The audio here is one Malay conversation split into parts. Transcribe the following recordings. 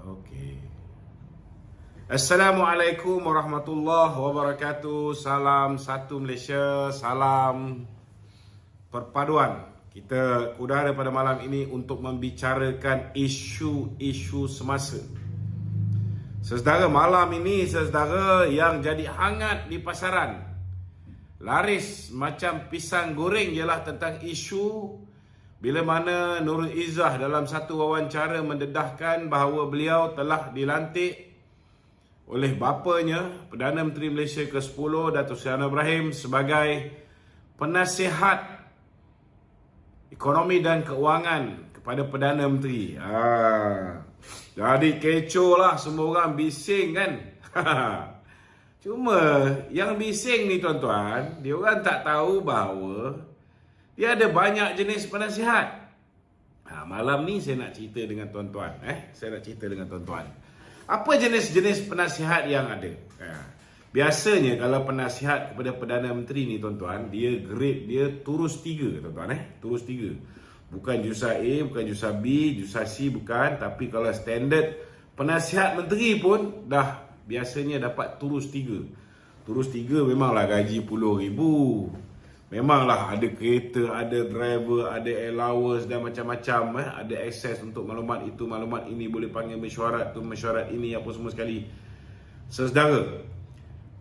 Okey. Assalamualaikum warahmatullahi wabarakatuh. Salam satu Malaysia, salam perpaduan. Kita udara pada malam ini untuk membicarakan isu-isu semasa. Saudara, malam ini saudara yang jadi hangat di pasaran, laris macam pisang goreng ialah tentang isu bila mana Nurul Izzah dalam satu wawancara mendedahkan bahawa beliau telah dilantik oleh bapanya, Perdana Menteri Malaysia ke-10 Datuk Seri Anwar Ibrahim sebagai penasihat ekonomi dan keuangan kepada Perdana Menteri. Jadi kecoh lah, semua orang bising kan. Cuma yang bising ni tuan-tuan, dia orang tak tahu bahawa dia ada banyak jenis penasihat. Malam ni saya nak cerita dengan tuan-tuan. Apa jenis-jenis penasihat yang ada? Biasanya kalau penasihat kepada Perdana Menteri ni tuan-tuan, dia grade dia turus 3 tuan-tuan. Turus 3. Bukan jurusan A, bukan jurusan B, jurusan C bukan. Tapi kalau standard penasihat menteri pun dah biasanya dapat turus 3. Turus 3 memanglah gaji puluh ribu. Memanglah ada kereta, ada driver, ada allowance dan macam-macam. Ada akses untuk maklumat itu, maklumat ini, boleh panggil mesyuarat tu, mesyuarat ini, apa semua sekali. Saudara,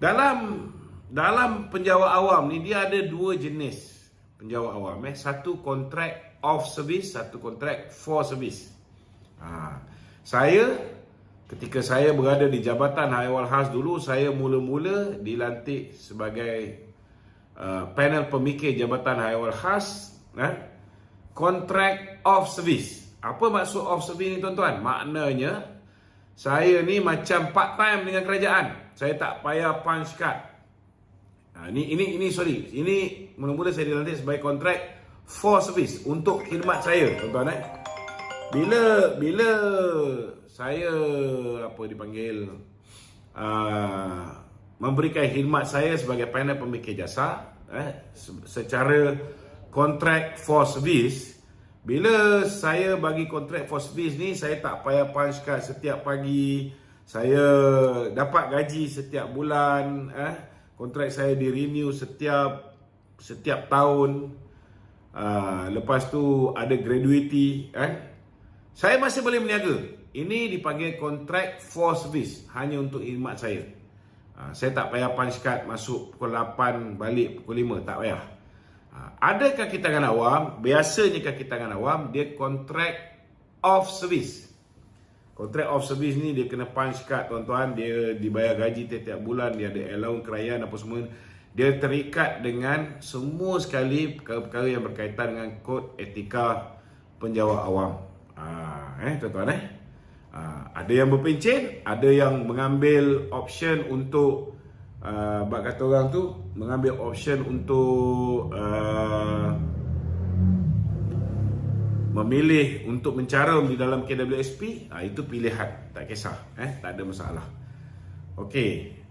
dalam penjawat awam ni dia ada dua jenis penjawat awam. Satu contract of service, satu contract for service. Ketika saya berada di Jabatan Haiwan Khas dulu, saya mula-mula dilantik sebagai panel pemikir Jabatan Haiwan Khas, contract of service. Apa maksud of service ni tuan-tuan? Maknanya saya ni macam part time dengan kerajaan. Saya tak payah punch card. Ini mula-mula saya dilantik sebagai contract for service, untuk khidmat saya tuan-tuan. Bila saya memberikan khidmat saya sebagai panel pemikir jasa secara contract for service, bila saya bagi contract for service ni, saya tak payah punch card setiap pagi, saya dapat gaji setiap bulan, kontrak saya di renew setiap tahun, lepas tu ada gratuity, saya masih boleh berniaga. Ini dipanggil contract for service, hanya untuk khidmat saya. Saya tak payah punch card masuk pukul 8 balik pukul 5, tak payah. Ada kaki tangan awam, biasanya kaki tangan awam dia contract of service. Contract of service ni dia kena punch card tuan-tuan, dia dibayar gaji tiap-tiap bulan, dia ada allowance kerajaan apa semua. Dia terikat dengan semua sekali perkara-perkara yang berkaitan dengan kod etika penjawat awam. Tuan-tuan ada yang berpencen, ada yang mengambil option untuk bak kata orang tu, mengambil option untuk memilih untuk mencarum di dalam KWSP. Itu pilihan, tak kisah, tak ada masalah. Okey.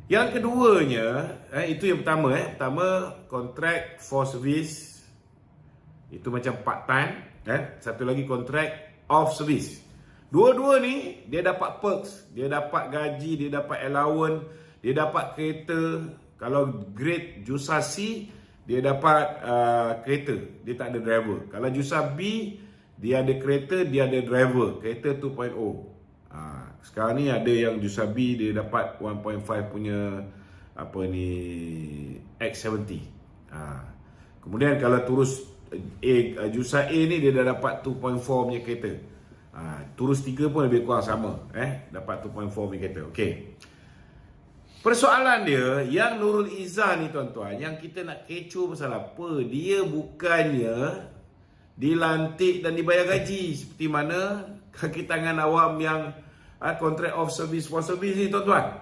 Yang keduanya, itu yang pertama, pertama contract for service, itu macam part time, satu lagi contract of service. Dua-dua ni dia dapat perks, dia dapat gaji, dia dapat allowance, dia dapat kereta. Kalau grade jurusan C, dia dapat kereta, dia tak ada driver. Kalau jurusan B, dia ada kereta, dia ada driver, kereta 2.0. Sekarang ni ada yang jurusan B dia dapat 1.5 punya X70. Kemudian kalau terus jurusan A ni dia dah dapat 2.4 punya kereta. Turus 3 pun lebih kurang sama, dapat 2.4 punya kereta. Okey. Persoalan dia, yang Nurul Izzah ni tuan-tuan, yang kita nak kecoh pasal apa? Dia bukannya dilantik dan dibayar gaji seperti mana kaki tangan awam yang contract of service for service ni tuan-tuan.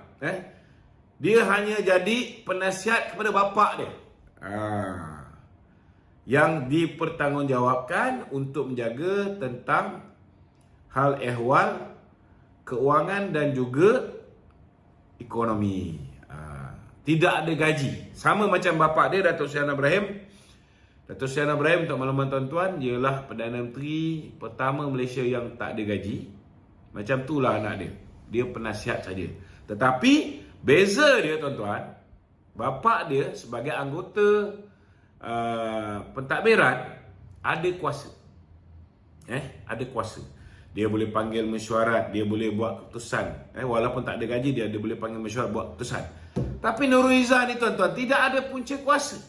Dia hanya jadi penasihat kepada bapak dia. Yang dipertanggungjawabkan untuk menjaga tentang hal ehwal keuangan dan juga ekonomi. Tidak ada gaji. Sama macam bapak dia, Datuk Seri Anwar Ibrahim. Datuk Seri Anwar Ibrahim, untuk makluman tuan-tuan, ialah Perdana Menteri pertama Malaysia yang tak ada gaji. Macam itulah anak dia. Dia penasihat saja. Tetapi beza dia tuan-tuan, bapak dia sebagai anggota pentadbiran ada kuasa. Ada kuasa. Dia boleh panggil mesyuarat, dia boleh buat keputusan. Walaupun tak ada gaji, dia boleh panggil mesyuarat buat keputusan. Tapi Nurul Izzah ni tuan-tuan, tidak ada punca kuasa.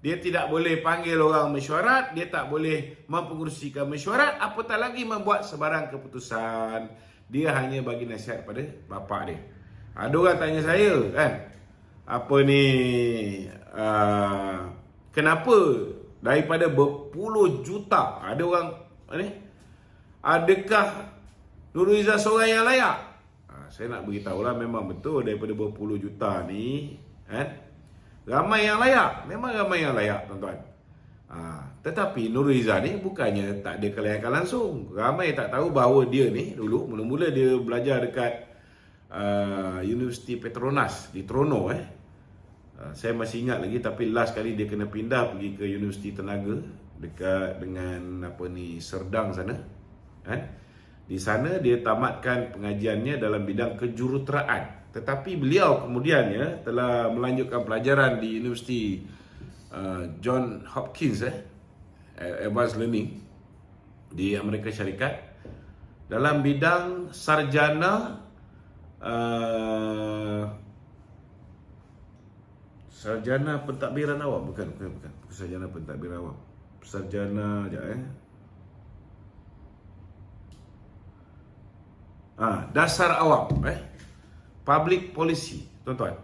Dia tidak boleh panggil orang mesyuarat, dia tak boleh mempengerusikan mesyuarat, apatah lagi membuat sebarang keputusan. Dia hanya bagi nasihat pada bapak dia. Ada orang tanya saya kan, apa ni, kenapa daripada berpuluh juta, ada orang ni, adakah Nurul Izzah seorang yang layak? Saya nak beritahulah, memang betul daripada berpuluh juta ni ramai yang layak. Memang ramai yang layak tuan-tuan. Tetapi Nurul Izzah ni bukannya tak ada kelayakan langsung. Ramai tak tahu bahawa dia ni dulu mula-mula dia belajar dekat Universiti Petronas di Trono. Saya masih ingat lagi, tapi last kali dia kena pindah pergi ke Universiti Tenaga dekat dengan Serdang sana. Di sana dia tamatkan pengajiannya dalam bidang kejuruteraan. Tetapi beliau kemudiannya telah melanjutkan pelajaran di Universiti John Hopkins Advanced Learning di Amerika Syarikat dalam bidang sarjana sarjana pentadbiran awam. Bukan sarjana pentadbiran awam. Sarjana dasar awam, public policy, tuan-tuan.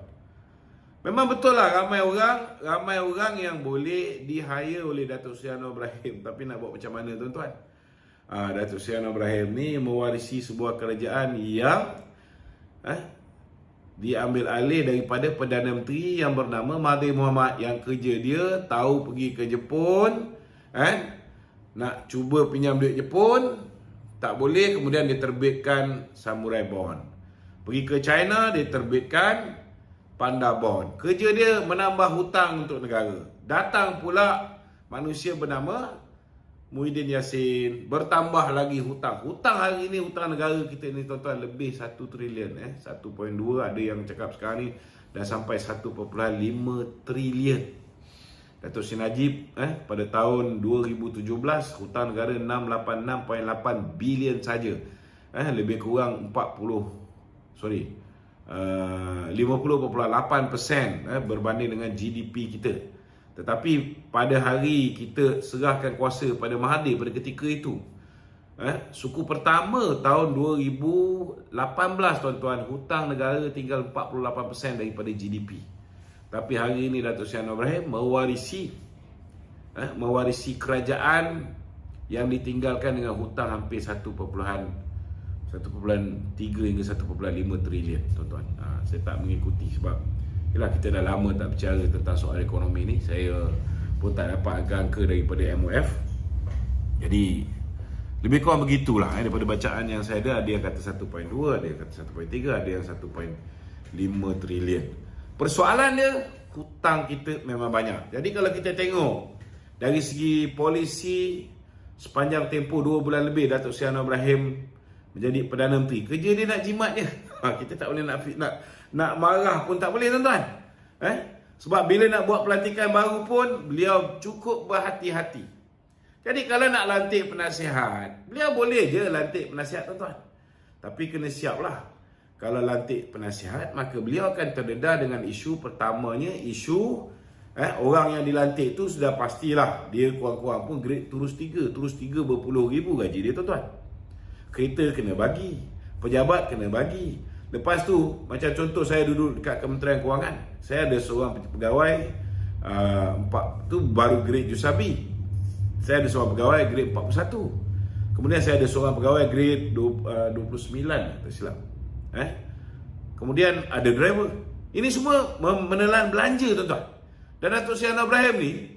Memang betul lah, ramai orang yang boleh di-hire oleh Datuk Seri Anwar Ibrahim. Tapi nak buat macam mana tuan-tuan? Datuk Seri Anwar Ibrahim ni mewarisi sebuah kerajaan yang diambil alih daripada Perdana Menteri yang bernama Mahathir Mohamad, yang kerja dia tahu pergi ke Jepun, nak cuba pinjam duit Jepun, tak boleh, kemudian dia terbitkan Samurai Bond. Pergi ke China, dia terbitkan Panda Bond. Kerja dia menambah hutang untuk negara. Datang pula manusia bernama Muhyiddin Yassin, bertambah lagi hutang. Hutang hari ini, hutang negara kita ni tuan-tuan, lebih 1 trilion. 1.2, ada yang cakap sekarang ni dah sampai 1.5 trilion. Datuk Seri Najib pada tahun 2017 hutang negara 686.8 bilion saja. Lebih kurang 50.8% berbanding dengan GDP kita. Tetapi pada hari kita serahkan kuasa pada Mahathir pada ketika itu, suku pertama tahun 2018 tuan-tuan, hutang negara tinggal 48% daripada GDP. Tapi hari ini Datuk Seri Anwar Ibrahim mewarisi kerajaan yang ditinggalkan dengan hutang hampir 1.3 hingga 1.5 trilion tuan-tuan. Saya tak mengikuti sebab yalah, kita dah lama tak bicara tentang soal ekonomi ni. Saya pun tak dapat angka-angka daripada MOF. Jadi lebih kurang begitulah daripada bacaan yang saya ada. Ada yang kata 1.2, ada yang kata 1.3, ada yang 1.5 trilion. Persoalan dia, hutang kita memang banyak. Jadi kalau kita tengok dari segi polisi, sepanjang tempoh 2 bulan lebih Datuk Seri Anwar Ibrahim menjadi Perdana Menteri, kerja dia nak jimat je. Kita tak boleh nak marah pun tak boleh tuan-tuan. Sebab bila nak buat pelantikan baru pun beliau cukup berhati-hati. Jadi kalau nak lantik penasihat, beliau boleh je lantik penasihat tuan-tuan. Tapi kena siaplah. Kalau lantik penasihat, maka beliau akan terdedah dengan isu pertamanya, isu orang yang dilantik tu sudah pastilah dia kurang-kurang pun grade terus 3 berpuluh ribu gaji dia tuan-tuan. Kereta kena bagi, pejabat kena bagi. Lepas tu, macam contoh saya duduk dekat Kementerian Kewangan, saya ada seorang pegawai tu baru grade Jusabi. Saya ada seorang pegawai grade 41. Kemudian saya ada seorang pegawai grade 29 tak silap. Kemudian ada driver. Ini semua menelan belanja, tuan-tuan. Dan Datuk Seri Anwar Ibrahim ni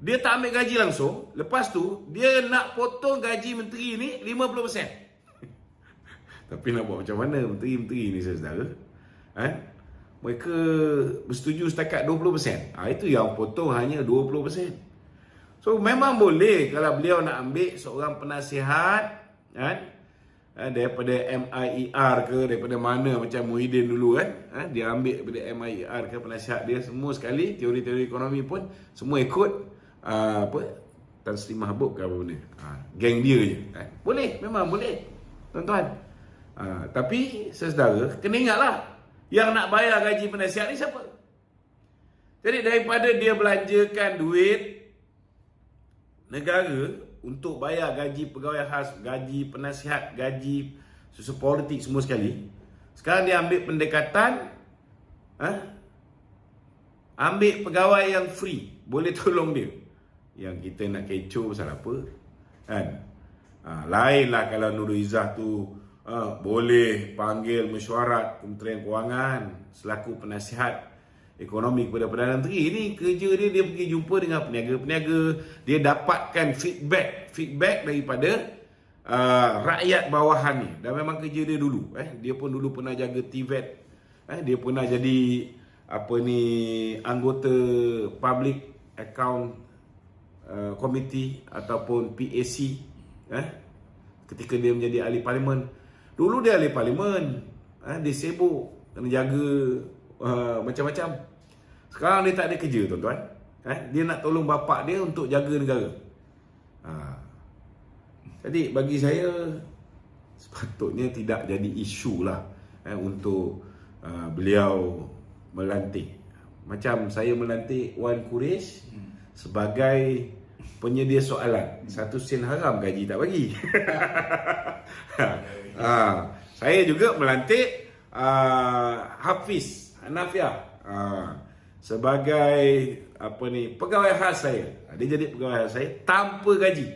dia tak ambil gaji langsung. Lepas tu dia nak potong gaji menteri ni 50%. Tapi nak buat macam mana menteri-menteri ni, saudara? Mereka bersetuju setakat 20%. Itu yang potong hanya 20%. So memang boleh kalau beliau nak ambil seorang penasihat daripada MIER ke, daripada mana, macam Muhyiddin dulu dia ambil daripada MIER ke, penasihat dia semua sekali, teori-teori ekonomi pun semua ikut Tan Sri Mahbub ke apa benda, geng dia je. Boleh, memang boleh, tuan-tuan. Tapi saudara kena ingatlah, yang nak bayar gaji penasihat ni siapa? Jadi daripada dia belanjakan duit negara untuk bayar gaji pegawai khas, gaji penasihat, gaji susu politik semua sekali, sekarang dia ambil pendekatan ambil pegawai yang free, boleh tolong dia. Yang kita nak kecoh pasal apa kan? Lainlah kalau Nurul Izzah tu boleh panggil mesyuarat Kementerian Kewangan selaku penasihat ekonomi kepada Perdana Menteri. Ini kerja dia pergi jumpa dengan peniaga-peniaga, dia dapatkan feedback daripada rakyat bawahan ni. Dan memang kerja dia dulu. Dia pun dulu pernah jaga TVET. Dia pernah jadi anggota Public Account Committee ataupun PAC ketika dia menjadi ahli parlimen. Dulu dia ahli parlimen, dia sibuk kena jaga macam-macam. Sekarang dia tak ada kerja, tuan-tuan. Dia nak tolong bapak dia untuk jaga negara. Jadi bagi saya sepatutnya tidak jadi isu lah untuk beliau melantik. Macam saya melantik Wan Quraisy sebagai penyedia soalan. 1 sen haram gaji tak bagi. Saya juga melantik Hafiz Hanafiah sebagai pegawai khas saya. Dia jadi pegawai khas saya tanpa gaji.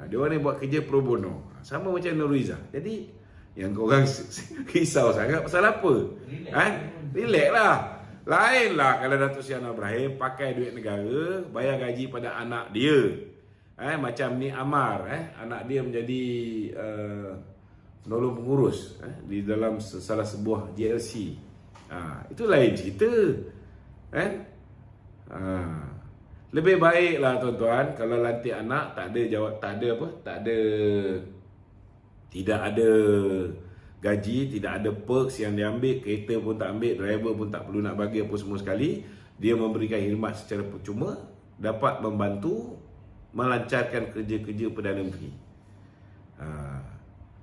Dia orang ni buat kerja pro bono. Sama macam Nurul Izzah. Jadi yang korang risau sangat pasal apa? Relax lah. Lain lah kalau Datuk Seri Anwar Ibrahim pakai duit negara bayar gaji pada anak dia. Macam ni Amar, anak dia menjadi penolong pengurus di dalam salah sebuah JLC. Itu lain cerita. Lebih baiklah tuan-tuan kalau lantik anak tidak ada gaji, tidak ada perks yang diambil, kereta pun tak ambil, driver pun tak perlu nak bagi apa semua sekali. Dia memberikan khidmat secara percuma, dapat membantu melancarkan kerja-kerja Perdana Menteri.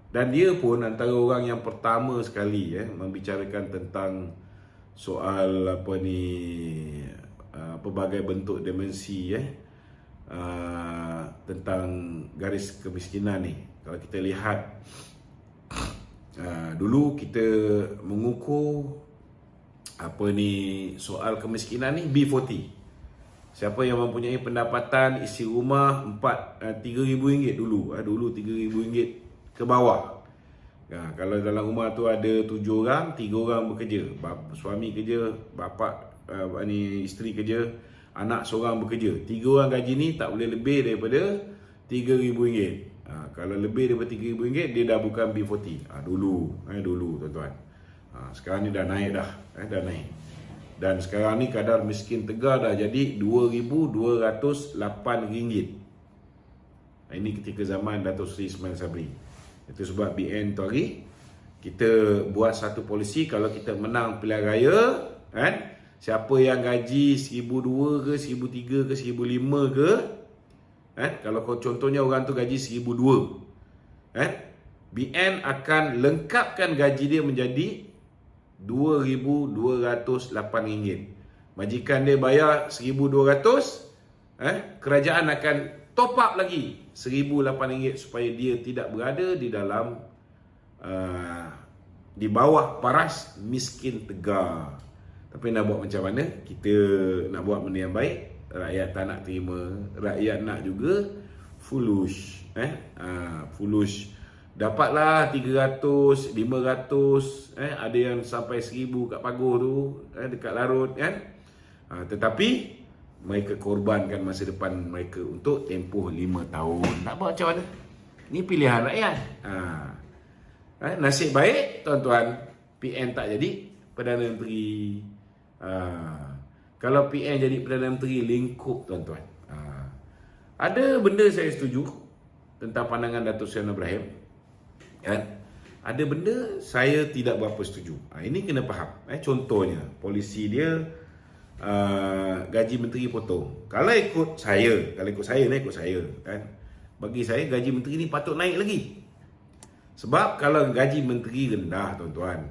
Dan dia pun antara orang yang pertama sekali membicarakan tentang soal pelbagai bentuk dimensi tentang garis kemiskinan ni. Kalau kita lihat dulu kita mengukur soal kemiskinan ni B40. Siapa yang mempunyai pendapatan isi rumah RM3,000 dulu. Dulu RM3,000 ke bawah. Kalau dalam rumah tu ada 7 orang, 3 orang bekerja. Suami kerja, bapa isteri kerja, anak seorang bekerja. 3 orang gaji ni tak boleh lebih daripada RM3,000. Kalau lebih daripada RM3,000 dia dah bukan B40. Dulu tuan-tuan. Sekarang ni dah naik dah. Dah naik. Dan sekarang ni kadar miskin Tegar dah jadi RM2,208. Ini ketika zaman Datuk Seri Ismail Sabri. Itu sebab BN tu hari kita buat satu polisi, kalau kita menang pilihan raya, siapa yang gaji RM1,200 ke, RM1,300 ke, RM1,500 ke, kalau contohnya orang tu gaji RM1,200, BN akan lengkapkan gaji dia menjadi RM2,208. Majikan dia bayar RM1,200, kerajaan akan top up lagi RM1,008 supaya dia tidak berada di dalam di bawah paras miskin Tegar. Tapi nak buat macam mana? Kita nak buat benda yang baik. Rakyat tak nak terima. Rakyat nak juga Foolish. Foolish. Dapatlah 300, 500, ada yang sampai 1000 kat Paguh tu, dekat Larut kan. Tetapi mereka korbankan masa depan mereka untuk tempoh 5 tahun. Nak buat macam mana? Ni pilihan rakyat. Nasib baik tuan-tuan, PN tak jadi Perdana Menteri. Kalau PN jadi Perdana Menteri, lingkup tuan-tuan. Ada benda saya setuju tentang pandangan Datuk Seri Anwar Ibrahim, kan? Ada benda saya tidak berapa setuju. Ini kena faham. Contohnya, polisi dia gaji menteri potong. Kalau ikut saya kan, bagi saya gaji menteri ni patut naik lagi. Sebab kalau gaji menteri rendah tuan-tuan,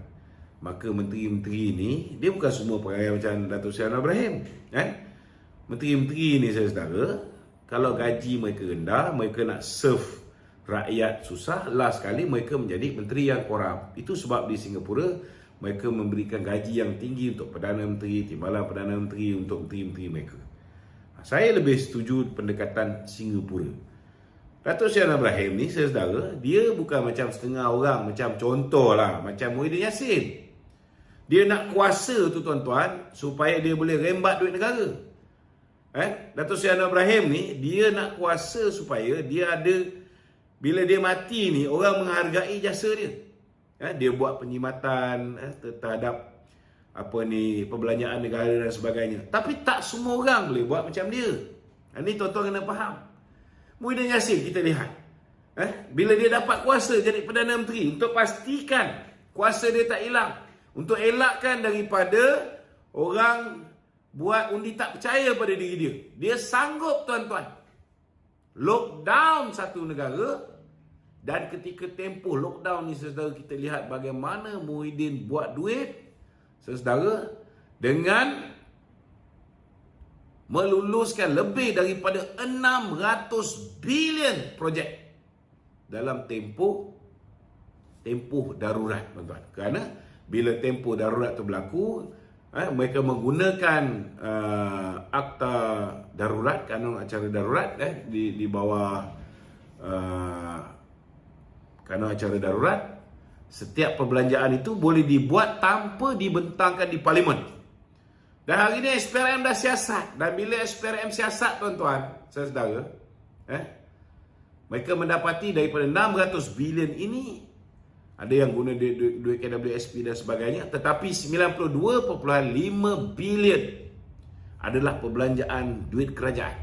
maka menteri-menteri ni dia bukan semua pegawai macam Datuk Seri Anwar Ibrahim, kan? Menteri-menteri ni saudara, kalau gaji mereka rendah, mereka nak serve rakyat susah, last kali mereka menjadi menteri yang korup. Itu sebab di Singapura mereka memberikan gaji yang tinggi untuk Perdana Menteri, timbalan Perdana Menteri untuk menteri-menteri mereka. Saya lebih setuju pendekatan Singapura. Datuk Seri Anwar Ibrahim ni saudara, dia bukan macam setengah orang, macam contohlah macam Muhyiddin Yassin. Dia nak kuasa tu tuan-tuan supaya dia boleh rembat duit negara. Datuk Seri Anwar Ibrahim ni dia nak kuasa supaya dia ada, bila dia mati ni orang menghargai jasa dia. Dia buat penyimatan terhadap perbelanjaan negara dan sebagainya. Tapi tak semua orang boleh buat macam dia. Ini tuan-tuan kena faham. Muhyiddin Yassin kita lihat, bila dia dapat kuasa jadi Perdana Menteri, untuk pastikan kuasa dia tak hilang, untuk elakkan daripada orang buat undi tak percaya pada diri dia, dia sanggup tuan-tuan lockdown satu negara. Dan ketika tempoh lockdown ni saudara, kita lihat bagaimana Muhyiddin buat duit saudara, dengan meluluskan lebih daripada 600 bilion projek dalam tempoh darurat tuan-tuan. Kerana bila tempoh darurat tu berlaku, mereka menggunakan akta darurat, kanun acara darurat, di bawah kanun acara darurat. Setiap perbelanjaan itu boleh dibuat tanpa dibentangkan di Parlimen. Dan hari ini SPRM dah siasat. Dan bila SPRM siasat tuan-tuan, saudara, mereka mendapati daripada 600 bilion ini, ada yang guna duit KWSP dan sebagainya, tetapi 92.5 bilion adalah perbelanjaan duit kerajaan.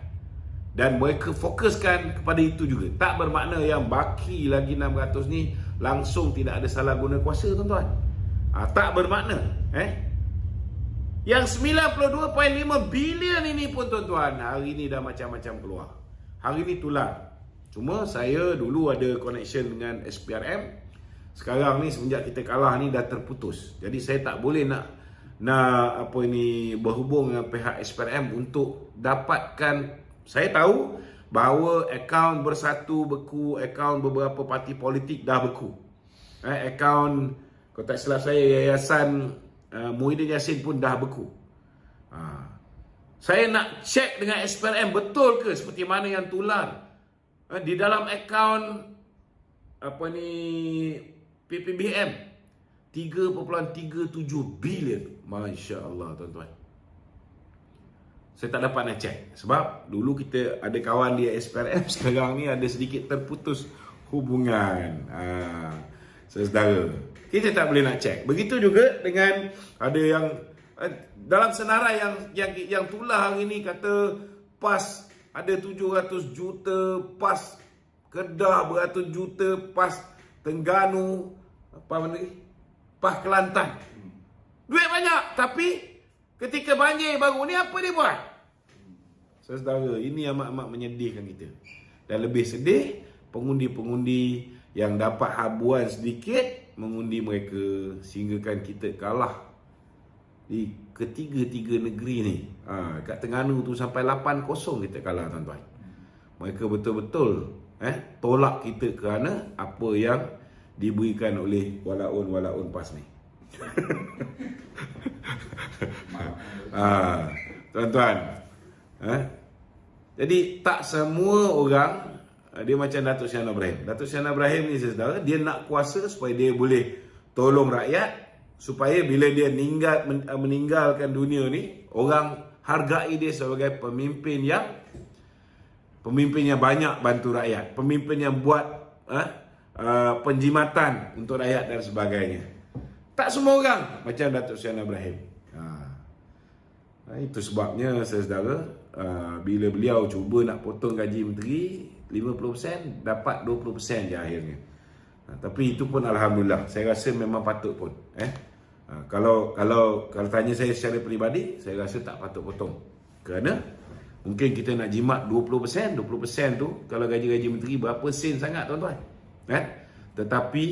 Dan mereka fokuskan kepada itu juga. Tak bermakna yang baki lagi 600 ni langsung tidak ada salah guna kuasa tuan-tuan. Tak bermakna. Yang 92.5 bilion ini pun tuan-tuan, hari ini dah macam-macam keluar. Hari ini tular. Cuma saya dulu ada connection dengan SPRM. Sekarang ni semenjak kita kalah ni dah terputus. Jadi saya tak boleh nak berhubung dengan pihak SPRM untuk dapatkan. Saya tahu bahawa akaun Bersatu beku, akaun beberapa parti politik dah beku. Akaun, kalau tak silap saya, Yayasan Muhyiddin Yassin pun dah beku. Saya nak cek dengan SPRM, betul ke seperti mana yang tular di dalam akaun PPBM 3.37 bilion. Masya Allah tuan-tuan. Saya tak dapat nak cek sebab dulu kita ada kawan di SPRM, sekarang ni ada sedikit terputus hubungan. Saudara, kita tak boleh nak cek. Begitu juga dengan ada yang dalam senarai yang tular hari ni kata PAS ada 700 juta, PAS Kedah beratus juta, PAS Terengganu, PAS Kelantan. Duit banyak, tapi ketika banjir baru ni apa dia buat? Saudara, ini amat-amat menyedihkan kita. Dan lebih sedih, pengundi-pengundi yang dapat habuan sedikit mengundi mereka sehinggakan kita kalah di ketiga-tiga negeri ni. Kat Terengganu tu sampai 8-0 kita kalah tuan-tuan. Mereka betul-betul tolak kita kerana apa yang diberikan oleh walaun-walaun PAS ni. Tuan-tuan, jadi tak semua orang dia macam Datuk Seri Anwar Ibrahim. Datuk Seri Anwar Ibrahim ni saudara, dia nak kuasa supaya dia boleh tolong rakyat, supaya bila dia meninggalkan dunia ni, orang hargai dia sebagai pemimpin yang banyak bantu rakyat, pemimpin yang buat penjimatan untuk rakyat dan sebagainya. Tak semua orang macam Datuk Seri Anwar Ibrahim. Itu sebabnya saudara, bila beliau cuba nak potong gaji menteri 50%, dapat 20% je akhirnya. Tapi itu pun alhamdulillah, saya rasa memang patut pun. Kalau tanya saya secara peribadi, saya rasa tak patut potong. Kerana mungkin kita nak jimat 20%, 20% tu kalau gaji-gaji menteri berapa sen sangat tuan-tuan. Tetapi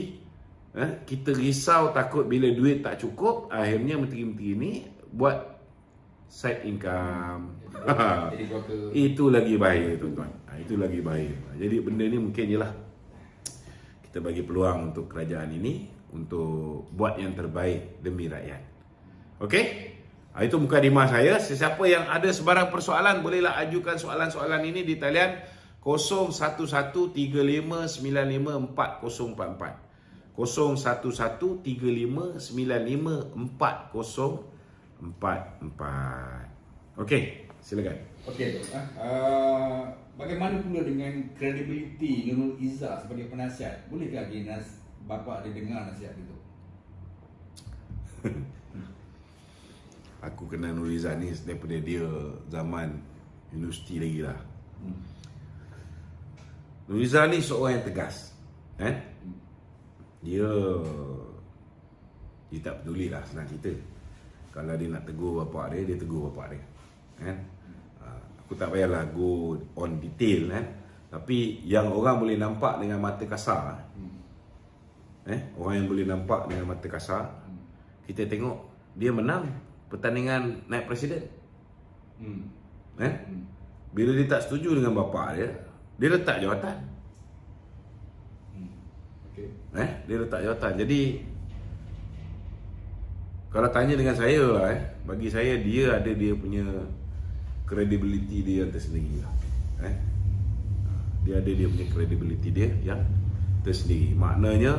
kita risau takut bila duit tak cukup, akhirnya menteri-menteri ni buat side income. Itu lagi bahaya tuan-tuan. Itu lagi bahaya. Jadi benda ni mungkin je lah, kita bagi peluang untuk kerajaan ini untuk buat yang terbaik demi rakyat. Okey? Itu mukadimah saya. Sesiapa yang ada sebarang persoalan, bolehlah ajukan soalan-soalan ini di talian 0113595444. 0113595444. Okey, silakan. Okey, bagaimana pula dengan kredibiliti Nurul Izzah sebagai penasihat? Bolehkah bapa dia dengar nasihat itu? Aku kenal Nurul Izzah ni daripada dia zaman universiti lagi lah. Nurul Izzah ni seorang yang tegas. Dia tak peduli lah, senang cerita. Kalau dia nak tegur bapak dia tegur bapak dia. Aku tak payahlah go on detail tapi yang orang boleh nampak dengan mata kasar, orang yang boleh nampak dengan mata kasar, kita tengok dia menang pertandingan naik presiden. Bila dia tak setuju dengan bapa dia letak jawatan. Dia letak jawatan. Jadi kalau tanya dengan saya lah, bagi saya dia ada dia punya credibility dia yang tersendiri lah. Dia ada dia punya credibility dia yang tersendiri. Maknanya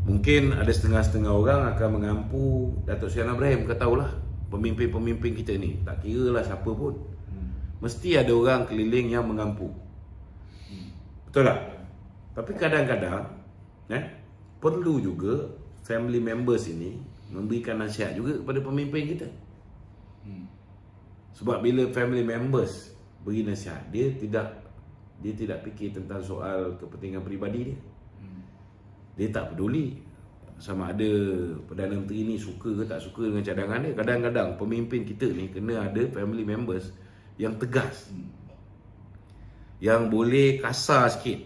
mungkin ada setengah-setengah orang akan mengampu Datuk Seri Anwar Ibrahim. Kau tahulah, pemimpin-pemimpin kita ni, tak kira lah siapa pun, mesti ada orang keliling yang mengampu. Betul tak? Tapi kadang-kadang perlu juga family members ini memberikan nasihat juga kepada pemimpin kita. Sebab bila family members beri nasihat, dia tidak fikir tentang soal kepentingan peribadi dia. Dia tak peduli sama ada Perdana Menteri ni suka ke tak suka dengan cadangan dia. Kadang-kadang pemimpin kita ni kena ada family members yang tegas, yang boleh kasar sikit,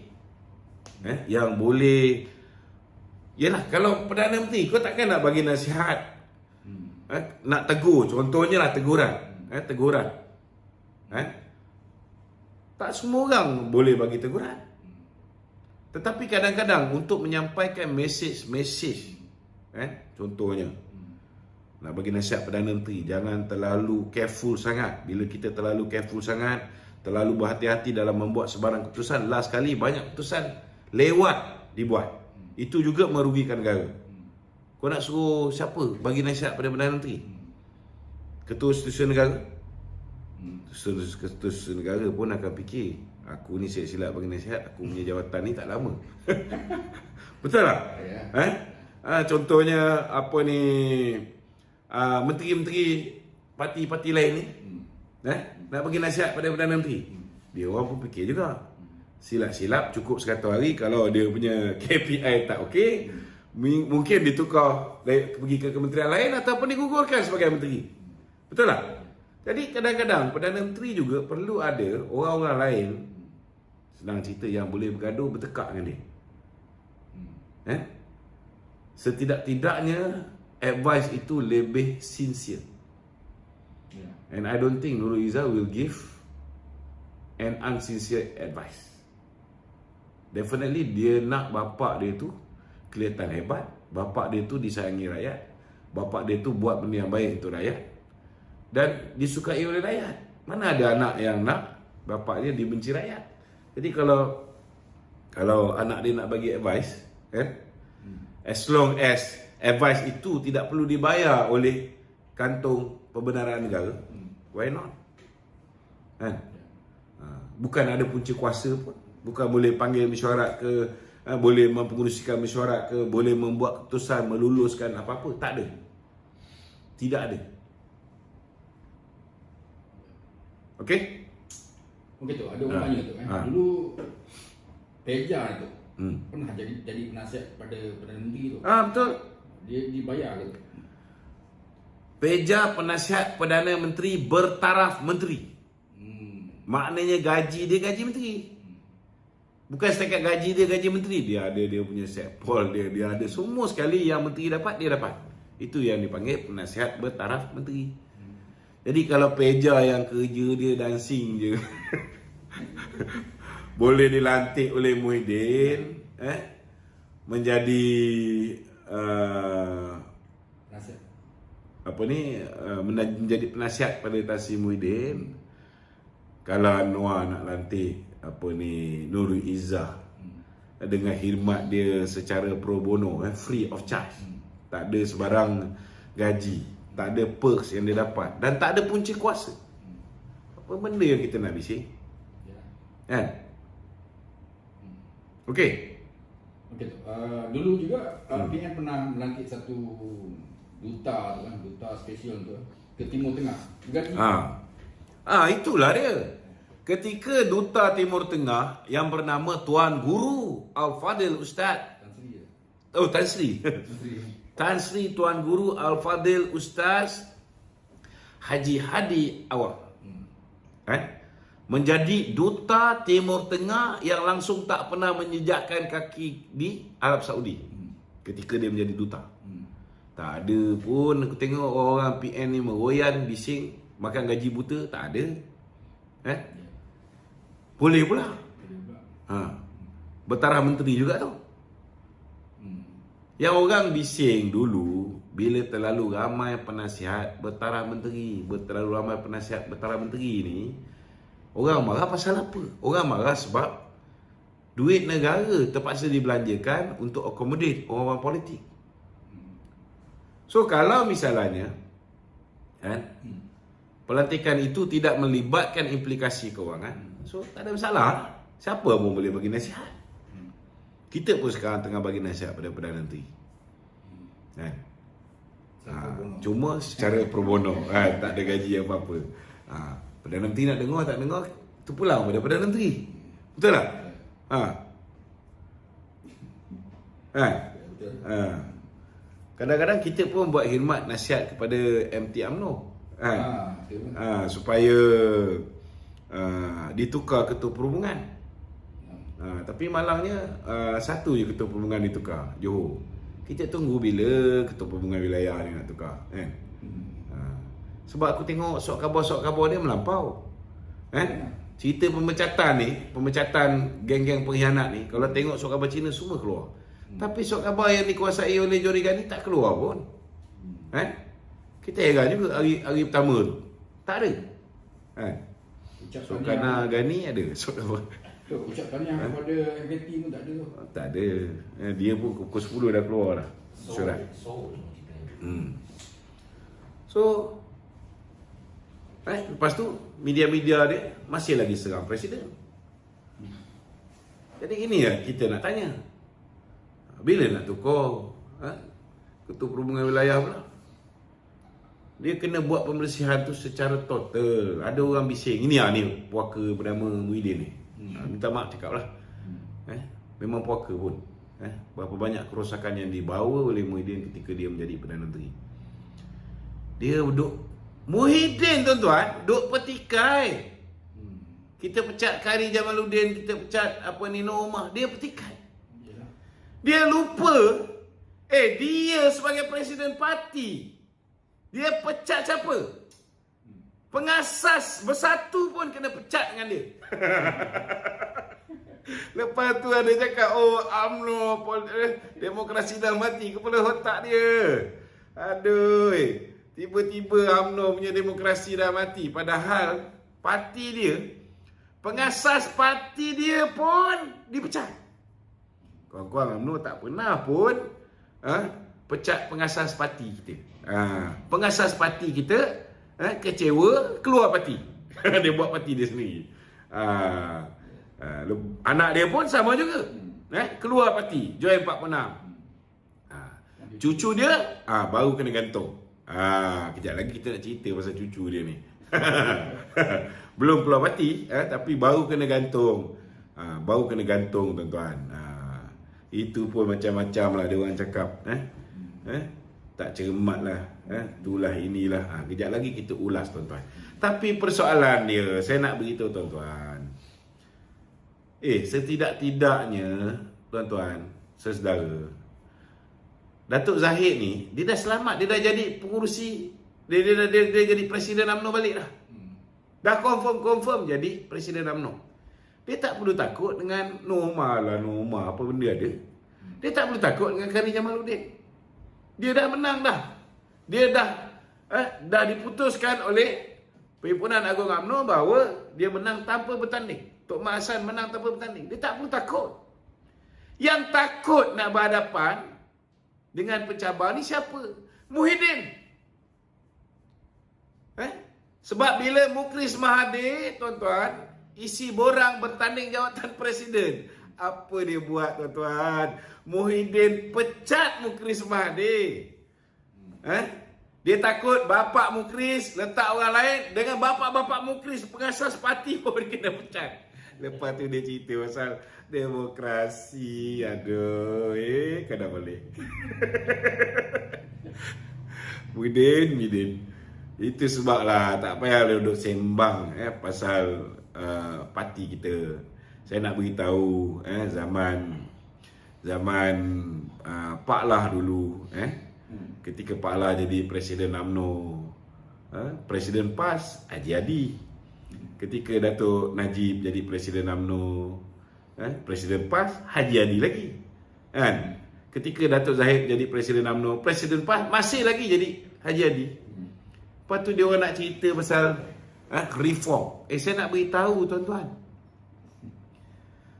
yang boleh, yelah, kalau Perdana Menteri kau takkan nak bagi nasihat, nak tegur, contohnya lah teguran. Tak semua orang boleh bagi teguran. Tetapi kadang-kadang untuk menyampaikan mesej, contohnya nak bagi nasihat Perdana Menteri, jangan terlalu careful sangat. Bila kita terlalu careful sangat, terlalu berhati-hati dalam membuat sebarang keputusan, last kali banyak keputusan lewat dibuat. Itu juga merugikan negara. Kau nak suruh siapa bagi nasihat pada Perdana Menteri? Ketua Setiausaha Negara? Ketua Negara pun akan fikir, aku ni silap bagi nasihat, aku punya jawatan ni tak lama. Betul tak? Contohnya apa ni, menteri-menteri parti-parti lain ni nak bagi nasihat pada Perdana Menteri, dia orang pun fikir juga, silap-silap cukup 100 hari. Kalau dia punya KPI tak okey, mungkin ditukar pergi ke kementerian lain ataupun digugurkan sebagai menteri. Betul tak? Jadi kadang-kadang Perdana Menteri juga perlu ada orang-orang lain, senang cerita, yang boleh bergaduh, bertekak dengan dia. Setidak-tidaknya advice itu lebih sincere. And I don't think Nurul Izzah will give an unsincere advice. Definitely dia nak bapak dia tu kelihatan hebat, bapak dia tu disayangi rakyat, bapak dia tu buat benda yang baik untuk rakyat dan disukai oleh rakyat. Mana ada anak yang nak bapak dia dibenci rakyat? Jadi kalau anak dia nak bagi advice, as long as advice itu tidak perlu dibayar oleh kantung pembenaran negara, why not? Kan? Bukan ada punca kuasa pun. Bukan boleh panggil mesyuarat ke, boleh mempengerusikan mesyuarat ke, boleh membuat keputusan meluluskan apa-apa. Tak ada. Tidak ada. Okey? Okey tu, ada orang tanya tu Dulu Peja tu pernah jadi penasihat pada Perdana Menteri tu. Betul. Dia dibayar ke tu? Peja penasihat Perdana Menteri bertaraf menteri. Maknanya gaji dia gaji menteri. Bukan setakat gaji dia gaji menteri. Dia ada dia punya setpol dia. Dia ada semua sekali yang menteri dapat, dia dapat. Itu yang dipanggil penasihat bertaraf menteri. Jadi kalau Peja yang kerja dia dancing je boleh dilantik oleh Muhyiddin menjadi Penasihat. menjadi penasihat pada Tan Sri Muhyiddin. Kalau Anwar nak lantik Nurul Izzah dengan khidmat dia secara pro bono, free of charge, tak ada sebarang gaji, tak ada perks yang dia dapat, dan tak ada punca kuasa. Apa benda yang kita nak bising? Kan? Okey. Okey tu. Dulu juga PN pernah melantik satu duta tu duta special tu ke Timur Tengah. Gaji. Itulah dia. Ketika duta Timur Tengah yang bernama Tuan Guru Al-Fadil Ustaz Tan Sri Tan Sri Tuan Guru Al-Fadil Ustaz Haji Hadi Awang menjadi duta Timur Tengah yang langsung tak pernah menjejakkan kaki di Arab Saudi ketika dia menjadi duta. Tak ada pun aku tengok orang PN ni meroyan bising makan gaji buta, tak ada. Boleh pula. Bertaraf menteri juga tu. Yang orang bising dulu bila terlalu ramai penasihat bertaraf menteri, ni, orang marah pasal apa? Orang marah sebab duit negara terpaksa dibelanjakan untuk accommodate orang-orang politik. So kalau misalnya pelantikan itu tidak melibatkan implikasi kewangan, so tak ada masalah. Siapa pun boleh bagi nasihat. Kita pun sekarang tengah bagi nasihat pada Perdana Menteri. Cuma secara pro bono, tak ada gaji apa-apa. Perdana Menteri nak dengar tak dengar, itu pulang pada Perdana Menteri. Betul tak? Kadang-kadang kita pun buat khidmat nasihat kepada MT UMNO. Supaya ditukar ketua perhubungan. Tapi malangnya satu je ketua perhubungan ditukar, Johor. Kita tunggu bila ketua perhubungan wilayah ni nak tukar, sebab aku tengok sok khabar dia melampau. Cerita pemecatan geng-geng pengkhianat ni, kalau tengok sok khabar Cina semua keluar. Tapi sok khabar yang dikuasai oleh Johor Gani tak keluar pun. Kita heran juga hari pertama tu tak ada. Sulkana Gani ada sok khabar. Ucap tahniah kepada MKT pun tak ada tu. Tak ada. Dia pun pukul 10 dah keluar dah surat. So lepas tu media-media dia masih lagi serang presiden. Jadi ini ya kita nak tanya, bila nak tukar ketua perhubungan wilayah pula? Dia kena buat pembersihan tu secara total. Ada orang bising, ini ni puaka bernama Muhyiddin ni. Minta maaf cakap lah. Memang puaka pun. Berapa banyak kerosakan yang dibawa oleh Muhyiddin ketika dia menjadi Perdana Menteri. Dia duduk, Muhyiddin tuan-tuan, duduk petikai. Kita pecat Kari Jamaluddin, kita pecat Nur Umar, dia petikai. Dia lupa, dia sebagai Presiden Parti, dia pecat siapa? Pengasas Bersatu pun kena pecat dengan dia. Lepas tu ada cakap, UMNO demokrasi dah mati, kepala otak dia. Aduh, tiba-tiba UMNO punya demokrasi dah mati. Padahal parti dia pengasas parti dia pun dipecat. Kawan-kawan UMNO tak pernah pun pecat pengasas parti kita. Pengasas parti kita kecewa, keluar parti. Dia buat parti dia sendiri. Anak dia pun sama juga. Keluar parti, join 46. Cucu dia baru kena gantung. Kejap lagi kita nak cerita pasal cucu dia ni. Belum keluar parti, tapi baru kena gantung. Baru kena gantung, tuan-tuan. Itu pun macam-macam lah dia orang cakap. Tak cermat lah. Itulah inilah. Kejap lagi kita ulas, tuan-tuan. Tapi persoalan dia, saya nak beritahu tuan-tuan. Setidak-tidaknya, tuan-tuan, saudara, Datuk Zahid ni, dia dah selamat, dia dah jadi pengurusi, dia jadi Presiden UMNO balik dah. Dah confirm jadi Presiden UMNO. Dia tak perlu takut dengan Norma apa benda ada. Dia tak perlu takut dengan Khairi Jamaluddin. Dia dah menang dah. Dia dah diputuskan oleh Perhimpunan Agung UMNO bahawa dia menang tanpa bertanding. Tok Mak Hassan menang tanpa bertanding. Dia tak perlu takut. Yang takut nak berhadapan dengan pencabar ni siapa? Muhyiddin. Sebab bila Mukris Mahathir, tuan-tuan, isi borang bertanding jawatan presiden, apa dia buat, tuan-tuan? Muhyiddin pecat Mukris Mahathir. Dia takut bapak Mukris letak orang lain, dengan bapak-bapak Mukris pengasas parti pun kena pecat. Lepas tu dia cerita pasal demokrasi. Aduh, kena boleh. Muhyiddin. Itu sebablah tak payah duduk sembang pasal parti kita. Saya nak beritahu zaman Pak Lah dulu, ketika Pak Lah jadi Presiden UMNO, Presiden PAS Haji Hadi. Ketika Datuk Najib jadi Presiden UMNO, Presiden PAS Haji Hadi lagi. Ketika Datuk Zahid jadi Presiden UMNO, Presiden PAS masih lagi jadi Haji Hadi. Lepas tu dia orang nak cerita pasal reform. Saya nak beritahu tuan-tuan,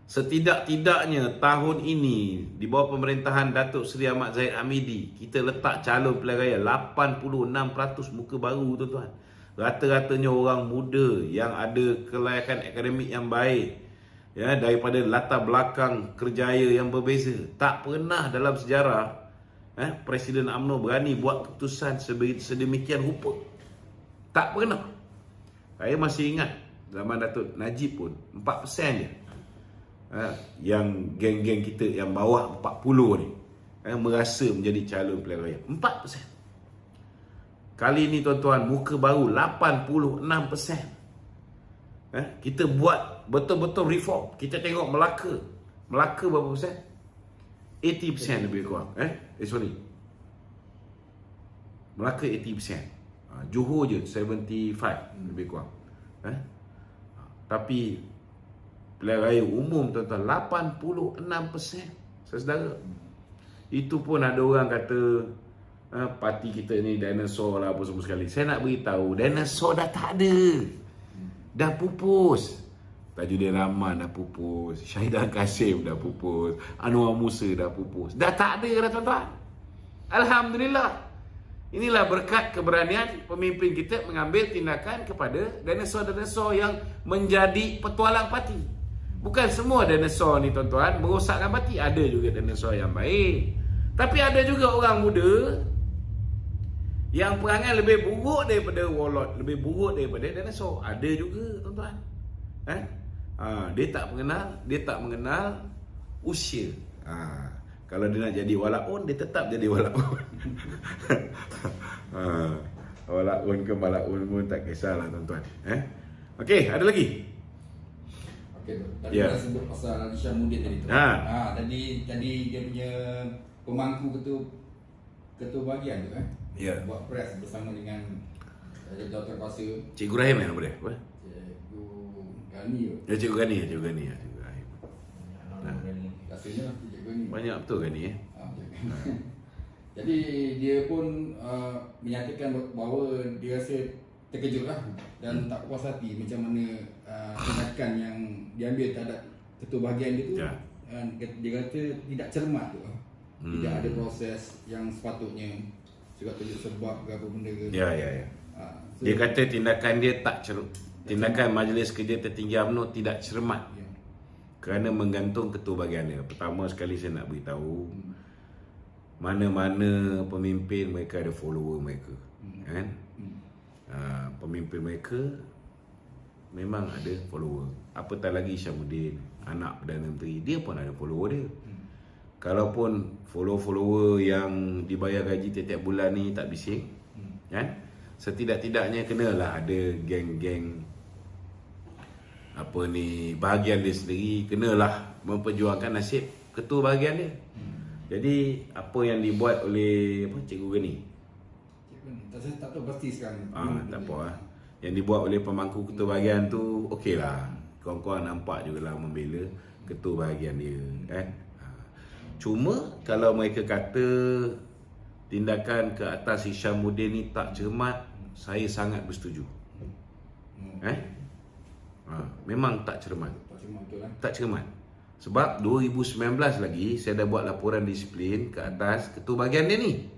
setidak-tidaknya tahun ini di bawah pemerintahan Datuk Seri Ahmad Zahid Hamidi, kita letak calon pilihan raya 86% muka baru, tuan-tuan. Rata-ratanya orang muda yang ada kelayakan akademik yang baik, daripada latar belakang kerjaya yang berbeza. Tak pernah dalam sejarah Presiden UMNO berani buat keputusan sedemikian rupa. Tak pernah. Saya masih ingat zaman Datuk Najib pun 4% je. Yang geng-geng kita yang bawah 40 ni merasa menjadi calon pilihan raya. 4%. Kali ni tuan-tuan, muka baru 86%. Kita buat betul-betul reform. Kita tengok Melaka. Melaka berapa persen? 80% lebih kurang. Sorry. Melaka 80%. Johor je 75 lebih kurang. Tapi pilihan raya umum, tuan-tuan, 86%. Saudara. Itu pun ada orang kata parti kita ni dinosaur lah apa semua sekali. Saya nak beritahu, dinosaur dah tak ada. Dah pupus. Tajudin Rahman dah pupus, Syahidah Kasim dah pupus, Anwar Musa dah pupus. Dah tak ada dah, tuan-tuan. Alhamdulillah. Inilah berkat keberanian pemimpin kita mengambil tindakan kepada dinosaur-dinosaur yang menjadi petualang parti. Bukan semua dinosaur ni, tuan-tuan, merosakkan parti. Ada juga dinosaur yang baik. Tapi ada juga orang muda yang perangai lebih buruk daripada warlord, lebih buruk daripada dinosaur. Ada juga, tuan-tuan. Dia tak mengenal usia. Kalau dia nak jadi walaun, dia tetap jadi walaun. Walaun ke malaun pun tak kisahlah, tuan-tuan. Okey, ada lagi? Okey, tadi dah sebut pasal Syamudin tadi tu. Tadi dia punya pemangku ketua bahagian tu buat press bersama dengan Dr. Kuasa Cikgu Rahim apa dia? Cikgu Gani tu. Cikgu Gani. Rasanya Cikgu Gani. Banyak betul Gani Jadi dia pun menyatakan bahawa dia rasa terkejut lah dan tak puas hati macam mana tindakan yang diambil terhadap ketua bahagian dia tu. Dia kata tidak cermat tu. Tidak ada proses yang sepatutnya, juga tunjuk sebab ke apa benda ke. So, dia kata tindakan dia tak tindakan Majlis Kerja Tertinggi UMNO tidak cermat. Kerana menggantung ketua bahagian dia. Pertama sekali saya nak beritahu, mana-mana pemimpin mereka ada follower mereka, kan? Pemimpin mereka memang ada follower. Apatah lagi Syamuddin, anak Perdana Menteri, dia pun ada follower dia. Kalaupun follower yang dibayar gaji tiap-tiap bulan ni tak bising, kan? Setidak-tidaknya kenalah ada geng-geng bahagian dia sendiri, kenalah memperjuangkan nasib ketua bahagian dia. Jadi apa yang dibuat oleh Cikgu Gani, saya tak tahu pasti sekarang. Tak apa lah. Yang dibuat oleh pemangku ketua bahagian tu okey lah. Kawan-kawan nampak jugalah membela ketua bahagian dia, kan? Cuma kalau mereka kata tindakan ke atas Hishamuddin ni tak cermat, saya sangat bersetuju. Memang tak cermat. Tak cermat. Sebab 2019 lagi saya dah buat laporan disiplin ke atas ketua bahagian dia ni.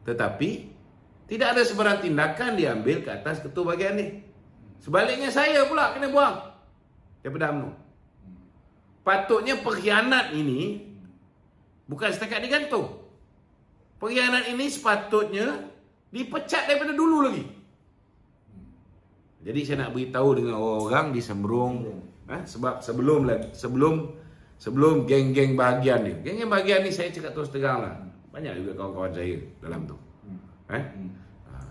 Tetapi tidak ada sebarang tindakan diambil ke atas ketua bahagian ni. Sebaliknya saya pula kena buang daripada UMNO. Patutnya pengkhianat ini bukan setakat digantung. Pengkhianat ini sepatutnya dipecat daripada dulu lagi. Jadi saya nak beritahu dengan orang-orang di Sembrong, sebab sebelum geng-geng bahagian ni. Geng-geng bahagian ni saya cakap terus terang lah, banyak juga kawan-kawan saya dalam tu.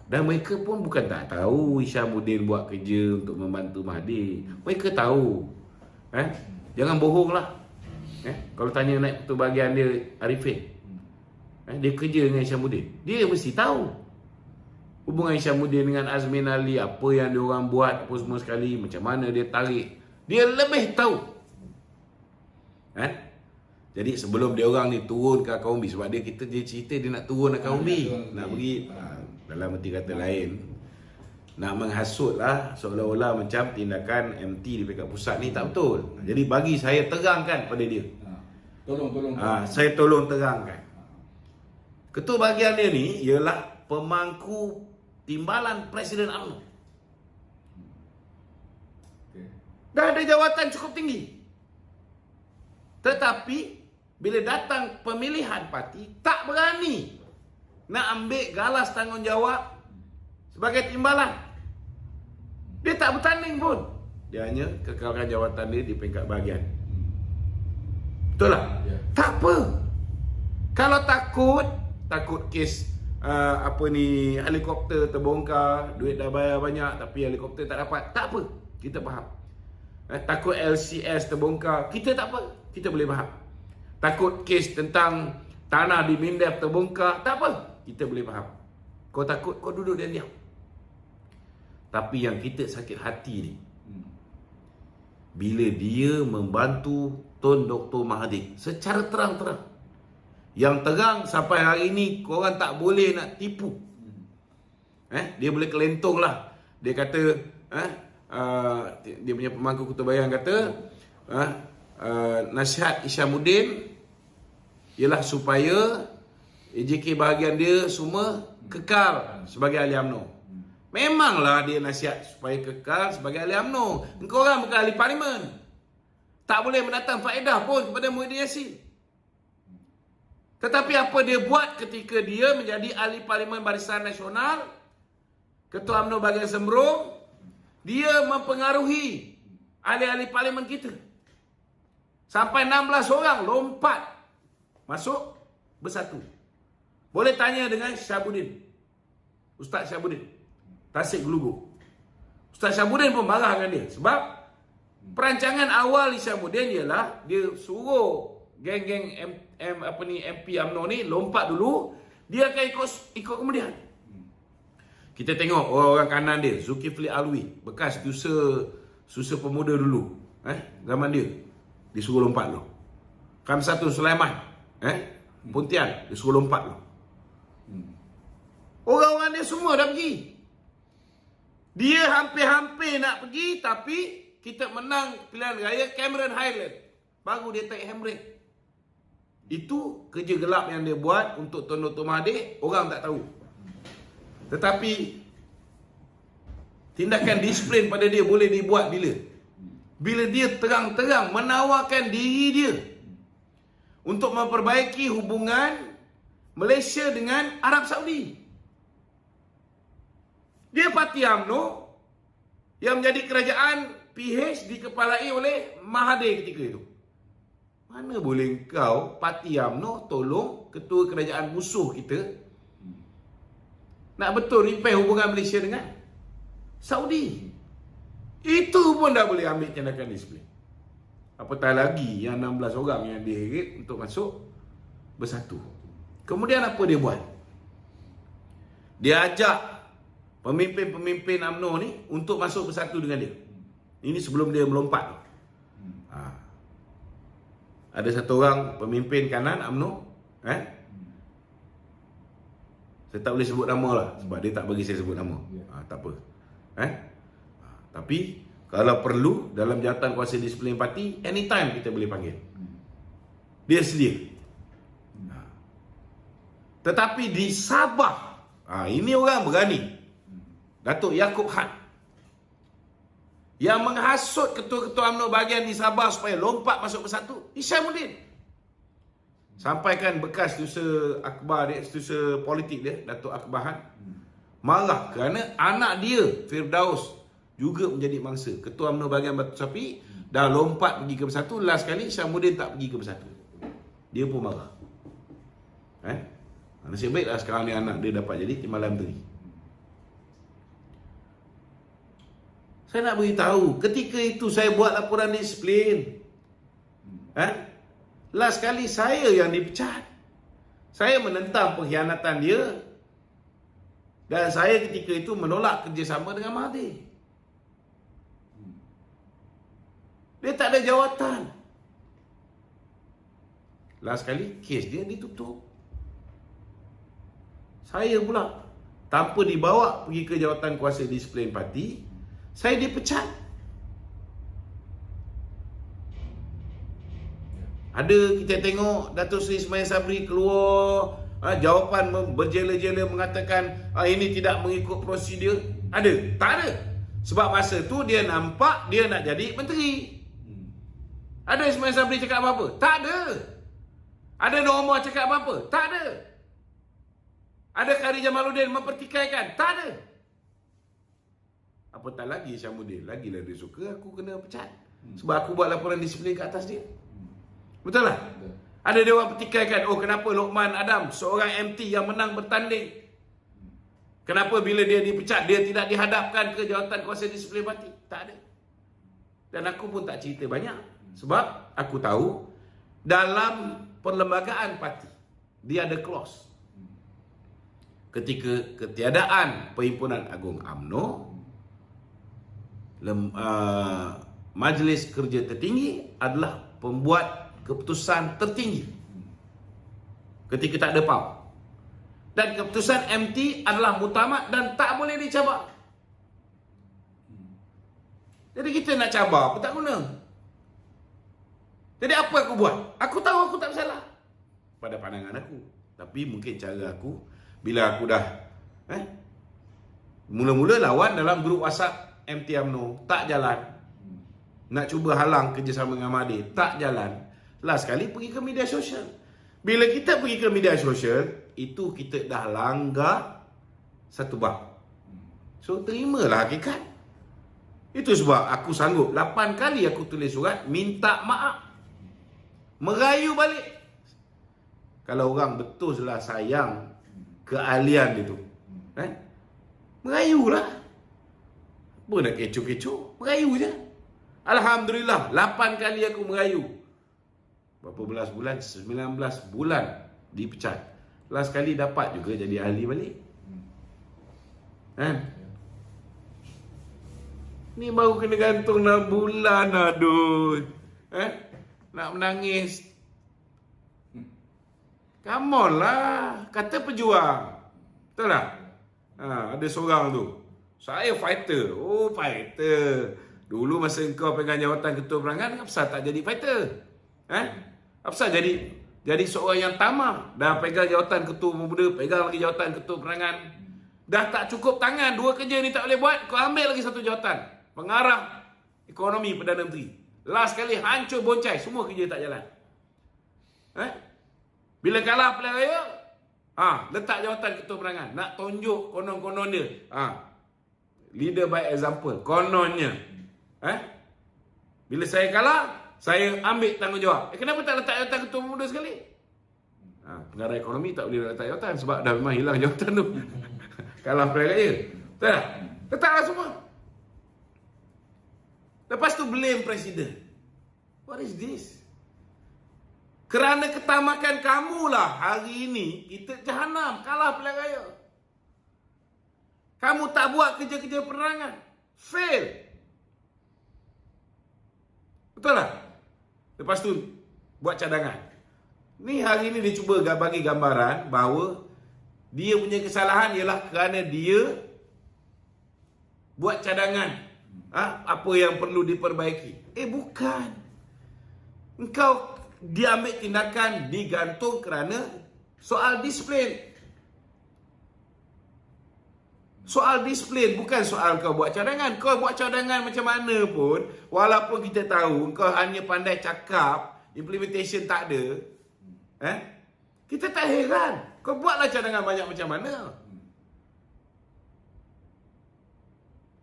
Dan mereka pun bukan tak tahu Hishamuddin buat kerja untuk membantu Mahathir. Mereka tahu. Jangan bohong lah. Kalau tanya naik ketua bahagian dia Arifin, dia kerja dengan Hishamuddin, dia mesti tahu hubungan Hishamuddin dengan Azmin Ali, apa yang dia orang buat, apa semua sekali, macam mana dia tarik, dia lebih tahu. Jadi sebelum dia orang ni turun ke Akar Umbi, sebab dia cerita dia nak turun Akar Umbi, nak pergi dalam erti kata lain, nak menghasut lah, seolah-olah macam tindakan MT di peringkat pusat ni tak betul. Jadi bagi saya terangkan pada dia. Tolong. Saya tolong terangkan. Ketua bahagian dia ni ialah pemangku timbalan Presiden UMNO. Dah ada jawatan cukup tinggi. Tetapi bila datang pemilihan parti, tak berani nak ambil galas tanggungjawab sebagai timbalan. Dia tak bertanding pun. Dia hanya kekalkan jawatan dia di peringkat bahagian. Betul tak? Tak apa. Kalau takut kes helikopter terbongkar, duit dah bayar banyak tapi helikopter tak dapat, tak apa, kita faham. Takut LCS terbongkar, kita tak apa, kita boleh faham. Takut kes tentang tanah di Mindef terbongkar, tak apa, kita boleh faham. Kau takut, kau duduk dan diam. Tapi yang kita sakit hati ni, bila dia membantu Tun Dr. Mahathir secara terang-terang. Yang terang sampai hari ni korang tak boleh nak tipu. Dia boleh kelentong lah. Dia kata dia punya pemangku ketua bahagian kata nasihat Hishamuddin ialah supaya AJK bahagian dia semua kekal sebagai ahli UMNO. Memanglah dia nasihat supaya kekal sebagai ahli UMNO. Engkau orang bukan ahli parlimen, tak boleh mendatang faedah pun kepada Muhyiddin Yassin. Tetapi apa dia buat ketika dia menjadi ahli parlimen Barisan Nasional, ketua UMNO bahagian Sembrong, dia mempengaruhi ahli-ahli parlimen kita. Sampai 16 orang lompat masuk bersatu. Boleh tanya dengan Syabuddin, Ustaz Syabuddin, Tasik Gelugu. Ustaz Syabuddin pun marah dengan dia. Sebab perancangan awal Syabuddin ialah dia suruh geng-geng MP UMNO ni lompat dulu, dia akan ikut kemudian. Kita tengok orang-orang kanan dia, Zulkifli Alwi, bekas Susah Pemuda dulu, zaman dia disuruh lompat dulu. Kamsatul Sulaiman, Pontian, disuruh lompat dulu. Orang-orang dia semua dah pergi. Dia hampir-hampir nak pergi, tapi kita menang pilihan raya Cameron Highland. Baru dia take handbrake. Itu kerja gelap yang dia buat untuk Tun Dr. Mahathir, orang tak tahu. Tetapi tindakan disiplin pada dia boleh dibuat bila dia terang-terang menawarkan diri dia untuk memperbaiki hubungan Malaysia dengan Arab Saudi. Dia parti UMNO yang menjadi kerajaan PH dikepalai oleh Mahathir ketika itu. Mana boleh kau parti UMNO tolong ketua kerajaan musuh kita nak betul repair hubungan Malaysia dengan Saudi. Itu pun dah boleh ambil tindakan disiplin. Apatah lagi yang 16 orang yang diheret untuk masuk bersatu. Kemudian apa dia buat? Dia ajak pemimpin-pemimpin UMNO ni untuk masuk bersatu dengan dia. Ini sebelum dia melompat. Ada satu orang pemimpin kanan UMNO, saya tak boleh sebut nama lah sebab dia tak bagi saya sebut nama. Tak apa. Tapi kalau perlu dalam jawatan kuasa disiplin parti, anytime kita boleh panggil. Dia sedia. Tetapi di Sabah, ini orang berani. Datuk Yaakob Han yang menghasut ketua-ketua UMNO bahagian di Sabah supaya lompat masuk bersatu, Hishamuddin. Sampaikan bekas setiausaha akhbar dia, setiausaha politik dia, Datuk Akbar Han, marah kerana anak dia, Firdaus, juga menjadi mangsa. Ketua UMNO bahagian Batu Sapi dah lompat pergi ke bersatu, last kali Hishamuddin tak pergi ke bersatu. Dia pun marah. Nasib baiklah sekarang ni anak dia dapat jadi Timbalan Menteri. Saya nak beritahu, ketika itu saya buat laporan disiplin. Last kali saya yang dipecat. Saya menentang pengkhianatan dia. Dan saya ketika itu menolak kerjasama dengan Mahathir. Dia tak ada jawatan. Last kali kes dia ditutup. Saya pula tanpa dibawa pergi ke jawatan kuasa disiplin parti, saya dipecat. Ada kita tengok Datuk Seri Ismail Sabri keluar jawapan berjela-jela mengatakan ini tidak mengikut prosedur. Ada? Tak ada. Sebab masa tu dia nampak dia nak jadi menteri. Ada Ismail Sabri cakap apa-apa? Tak ada. Ada Nur Omar cakap apa-apa? Tak ada. Ada Kari Jamaluddin mempertikaikan? Tak ada. Apatah lagi Hishamuddin, lagilah dia suka aku kena pecat. Sebab aku buat laporan disiplin ke atas dia. Betul tak? Ada dia orang pertikaikan, kenapa Lokman Adam, seorang MT yang menang bertanding, kenapa bila dia dipecat dia tidak dihadapkan ke jawatan kuasa disiplin parti? Tak ada. Dan aku pun tak cerita banyak. Sebab aku tahu dalam perlembagaan parti dia ada clause. Ketika ketiadaan Perhimpunan Agung UMNO, Majlis Kerja Tertinggi adalah pembuat keputusan tertinggi ketika tak ada PAU. Dan keputusan MT adalah muktamad dan tak boleh dicabar. Jadi kita nak cabar pun tak guna. Jadi apa aku buat? Aku tahu aku tak bersalah pada pandangan aku. Tapi mungkin cara aku, bila aku dah mula-mula lawan dalam grup WhatsApp MT UMNO, tak jalan. Nak cuba halang kerjasama dengan Mahathir, tak jalan. Last kali pergi ke media sosial. Bila kita pergi ke media sosial, itu kita dah langgar satu bab. So terimalah hakikat. Itu sebab aku sanggup 8 kali aku tulis surat minta maaf, merayu balik. Kalau orang betul lah sayang keahlian dia tu, merayulah. Apa nak kecoh-kecoh, merayu je. Alhamdulillah 8 kali aku merayu. Berapa belas bulan? 19 bulan dipecat. Last kali dapat juga jadi ahli balik. Ni baru kena gantung 6 bulan, aduh. Nak menangis. Come on lah. Kata pejuang. Betul tak? Ada seorang tu. Saya fighter. Oh, fighter. Dulu masa kau pegang jawatan ketua perangan, kenapa tak jadi fighter? Apa jadi seorang yang tamak? Dah pegang jawatan ketua pemuda, pegang lagi jawatan ketua perangan. Dah tak cukup tangan, 2 kerja ni tak boleh buat, kau ambil lagi 1 jawatan. Pengarah ekonomi Perdana Menteri. Last kali hancur boncai, semua kerja tak jalan. Bila kalah pilihan raya, letak jawatan ketua perangan. Nak tunjuk konon-konon dia. Leader by example. Kononnya. Bila saya kalah, saya ambil tanggungjawab. Kenapa tak letak jawatan ketua pemuda sekali? Pengarah ekonomi tak boleh letak jawatan sebab dah memang hilang jawatan tu. Kalah pilihan raya. Tak? Letaklah semua. Lepas tu blame presiden. What is this? Kerana ketamakan kamulah hari ini kita jahanam, kalah pilihan raya. Kamu tak buat kerja-kerja penerangan. Fail. Betul tak? Lepas tu buat cadangan. Ni hari ini dia cuba bagi gambaran bahawa dia punya kesalahan ialah kerana dia buat cadangan. Apa yang perlu diperbaiki. Bukan. Engkau diambil tindakan digantung kerana soal disiplin. Soal disiplin bukan soal kau buat cadangan. Kau buat cadangan macam mana pun, walaupun kita tahu kau hanya pandai cakap, implementation tak ada. Kita tak heran. Kau buatlah cadangan banyak macam mana.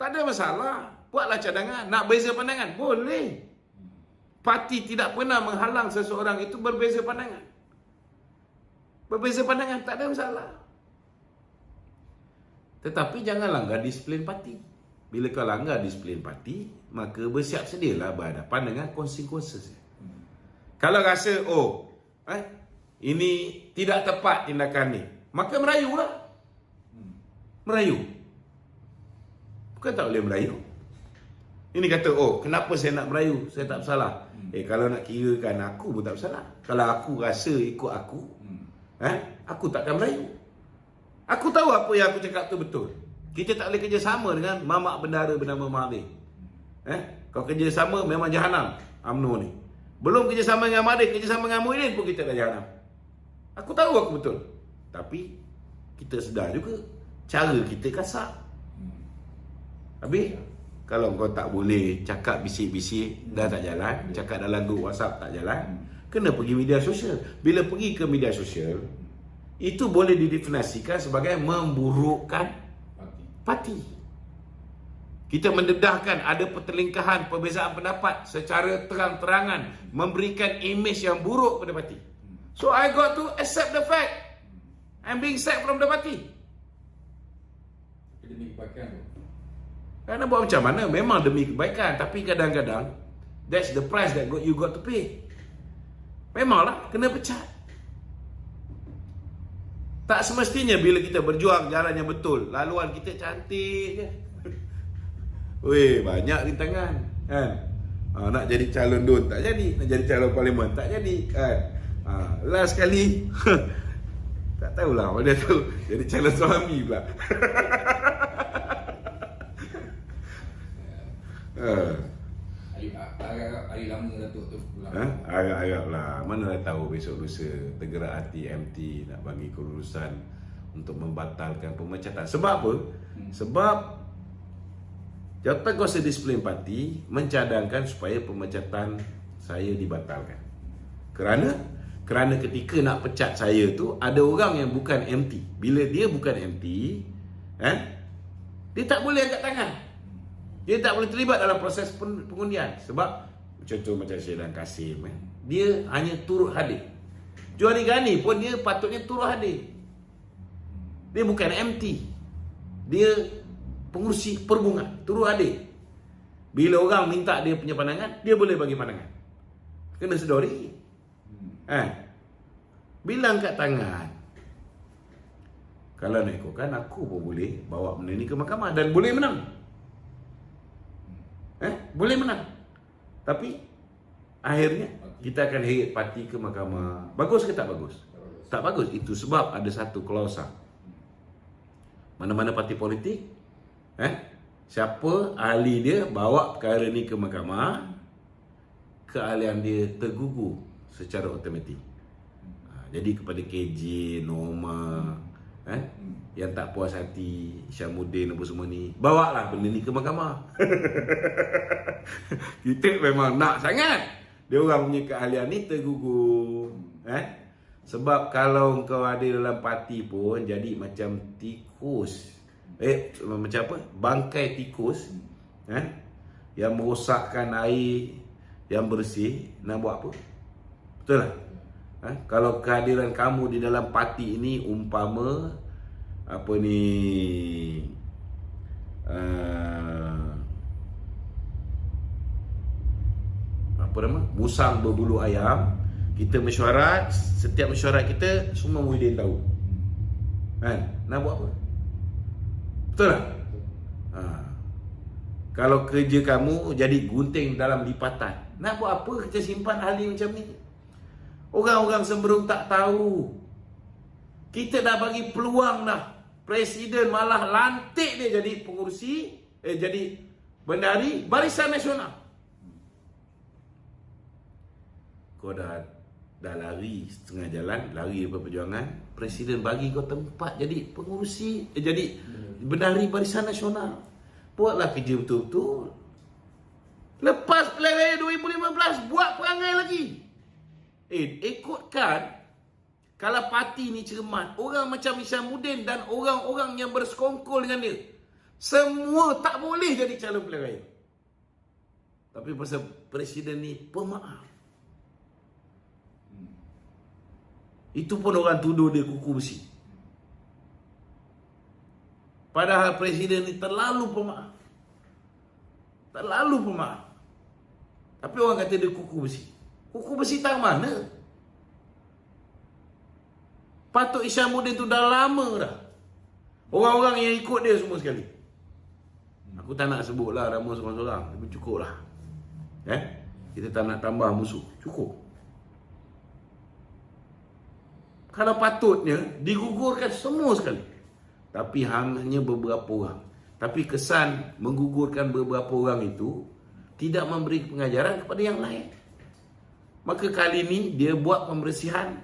Tak ada masalah. Buatlah cadangan. Nak beza pandangan? Boleh. Parti tidak pernah menghalang seseorang itu berbeza pandangan. Berbeza pandangan, tak ada masalah. Tetapi jangan langgar disiplin parti. Bila kau langgar disiplin parti, maka bersiap sedialah berhadapan dengan konsekuensi. Kalau rasa, ini tidak tepat tindakan ni, maka merayulah. Merayu. Bukan tak boleh merayu. Ini kata, kenapa saya nak merayu? Saya tak bersalah. Kalau nak kirakan aku pun tak bersalah. Kalau aku rasa ikut aku, aku takkan merayu. Aku tahu apa yang aku cakap tu betul. Kita tak boleh kerjasama dengan mamak bendara bernama Mahathir. Kalau kerjasama memang jahanam UMNO ni. Belum kerjasama dengan Mahathir, kerjasama dengan Muhyiddin pun kita dah jahanam. Aku tahu aku betul. Tapi kita sedar juga cara kita kasar. Habis kalau kau tak boleh cakap bisik-bisik dah tak jalan, cakap dalam grup WhatsApp tak jalan, kena pergi media sosial. Bila pergi ke media sosial, itu boleh didefinisikan sebagai memburukkan parti. Kita mendedahkan ada pertelingkahan, perbezaan pendapat secara terang-terangan, memberikan imej yang buruk pada parti. So I got to accept the fact I'm being sacked from the party. Demi kebaikan tu. Kerana buat macam mana, memang demi kebaikan. Tapi kadang-kadang that's the price that you got to pay. Memanglah kena pecat. Tak semestinya bila kita berjuang jalan yang betul, laluan kita cantik je. Weh, banyak rintangan kan. Nak jadi calon DUN tak jadi, nak jadi calon parlimen tak jadi kan. Last kali tak tahulah, mana tahu jadi calon suami pula. Hari lama Datuk tu pulang. Agak-agak lah. Mana dah tahu besok lusa tergerak hati MT nak bagi kelulusan untuk membatalkan pemecatan. Sebab apa? Sebab Jawatankuasa Disiplin Parti mencadangkan supaya pemecatan saya dibatalkan. Kerana ketika nak pecat saya tu ada orang yang bukan MT. Bila dia bukan MT, dia tak boleh angkat tangan. Dia tak boleh terlibat dalam proses pengundian. Sebab contoh macam Syedan Kasim, dia hanya turut hadir. Johari Ghani pun dia patutnya turut hadir. Dia bukan MT. Dia pengurusi perhubungan, turut hadir. Bila orang minta dia punya pandangan, dia boleh bagi pandangan. Kena sedori. Bila angkat tangan, kalau nak ikutkan, aku pun boleh bawa benda ni ke mahkamah dan boleh menang. Boleh menang. Tapi akhirnya kita akan heret parti ke mahkamah. Bagus ke tak bagus? Tak bagus. Itu sebab ada satu klausa. Mana-mana parti politik Siapa ahli dia bawa perkara ni ke mahkamah, keahlian dia tergugur secara automatik. Jadi kepada KJ, Norma, yang tak puas hati, Syamuddin apa semua ni, bawalah benda ni ke mahkamah. Kita memang nak sangat dia orang punya keahlian ni tergugur. Sebab kalau kau ada dalam parti pun jadi macam tikus. Macam apa? Bangkai tikus. Yang merosakkan air yang bersih. Nak buat apa? Betul lah. Kalau kehadiran kamu di dalam parti ini umpama apa ni apa nama? Musang berbulu ayam. Kita mesyuarat, setiap mesyuarat kita semua Muhyiddin tahu. Nak buat apa? Betul tak? Kalau kerja kamu jadi gunting dalam lipatan, nak buat apa kita simpan ahli macam ni? Orang-orang semberung tak tahu. Kita dah bagi peluang dah. Presiden malah lantik dia jadi pengurusi, jadi bendahari Barisan Nasional. Kau dah lari setengah jalan, lari daripada perjuangan, Presiden bagi kau tempat jadi pengurusi, jadi bendahari Barisan Nasional. Buatlah kerja betul-betul. Lepas pilihan raya 2015, buat perangai lagi. Ikutkan, kalau parti ni cermat, orang macam Syamuddin dan orang-orang yang bersekongkol dengan dia, semua tak boleh jadi calon pilihan raya. Tapi pasal Presiden ni pemaaf, itu pun orang tuduh dia kuku besi. Padahal Presiden ni terlalu pemaaf. Terlalu pemaaf. Tapi orang kata dia kuku besi. Kuku besi tang mana? Patut Syamuddin tu dah lama dah. Orang-orang yang ikut dia semua sekali. Aku tak nak sebut lah nama seorang-seorang. Tapi cukup lah. Kita tak nak tambah musuh. Cukup. Kalau patutnya digugurkan semua sekali. Tapi hanya beberapa orang. Tapi kesan menggugurkan beberapa orang itu tidak memberi pengajaran kepada yang lain. Maka kali ini dia buat pembersihan.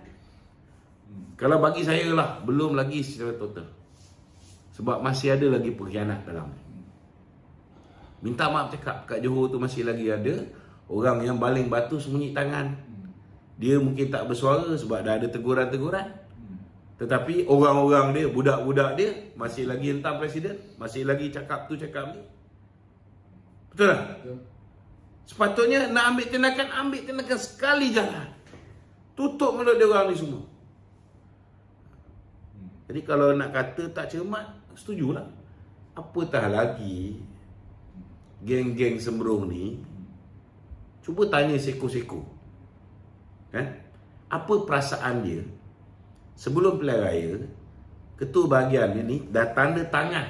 Kalau bagi saya lah, belum lagi secara total. Sebab masih ada lagi pengkhianat dalam. Minta maaf cakap, kat Johor tu masih lagi ada orang yang baling batu sembunyi tangan. Dia mungkin tak bersuara sebab dah ada teguran-teguran. Tetapi orang-orang dia, budak-budak dia masih lagi hentam Presiden, masih lagi cakap tu cakap ni. Betul tak? Betul. Sepatutnya nak ambil tindakan sekali jalan. Tutup mulut dia orang ni semua. Jadi kalau nak kata tak cermat, setujulah. Apatah lagi geng-geng semberung ni, cuba tanya seko-seko. Apa perasaan dia sebelum pilihan raya? Ketua bahagian ini dah tanda tangan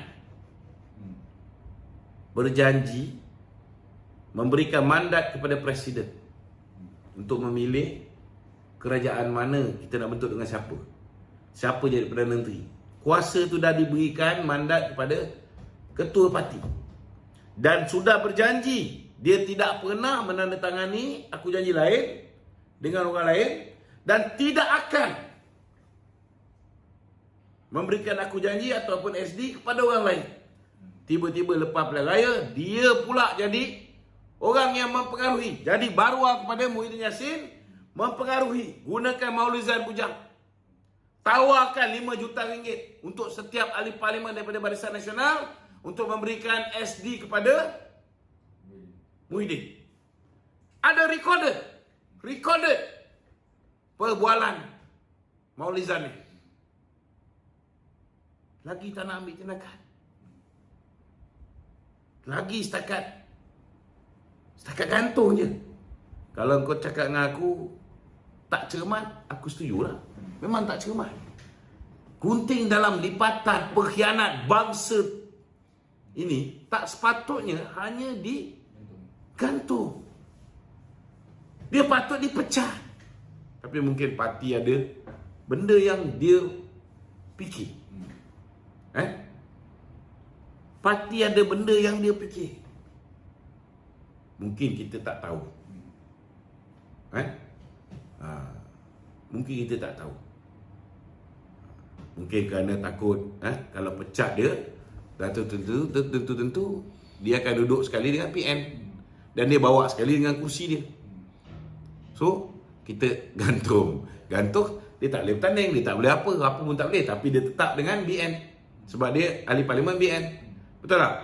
berjanji memberikan mandat kepada Presiden untuk memilih kerajaan mana kita nak bentuk dengan siapa. Siapa jadi Perdana Menteri. Kuasa tu dah diberikan mandat kepada ketua parti. Dan sudah berjanji dia tidak pernah menandatangani aku janji lain dengan orang lain dan tidak akan memberikan aku janji ataupun SD kepada orang lain. Tiba-tiba lepas pilihan raya, dia pula jadi orang yang mempengaruhi. Jadi baruah kepada Muhyiddin Yassin, mempengaruhi. Gunakan Maulizan Bujang. Tawarkan 5 juta ringgit untuk setiap ahli parlimen daripada Barisan Nasional untuk memberikan SD kepada Muhyiddin. Ada recorded perbualan Maulizan ni. Lagi tak nak ambil tindakan. Lagi setakat gantung je. Kalau kau cakap dengan aku tak cermat, aku setujulah. Memang tak cermat. Gunting dalam lipatan pengkhianat bangsa ini tak sepatutnya hanya digantung. Dia patut dipecat. Tapi mungkin parti ada benda yang dia fikir. Parti ada benda yang dia fikir. Mungkin kita tak tahu. Mungkin kita tak tahu. Mungkin kerana takut kalau pecat dia, dah tentu dia akan duduk sekali dengan PN dan dia bawa sekali dengan kursi dia. So kita gantung, dia tak boleh bertanding, dia tak boleh apa pun tak boleh, tapi dia tetap dengan BN sebab dia ahli parlimen BN. Betul tak?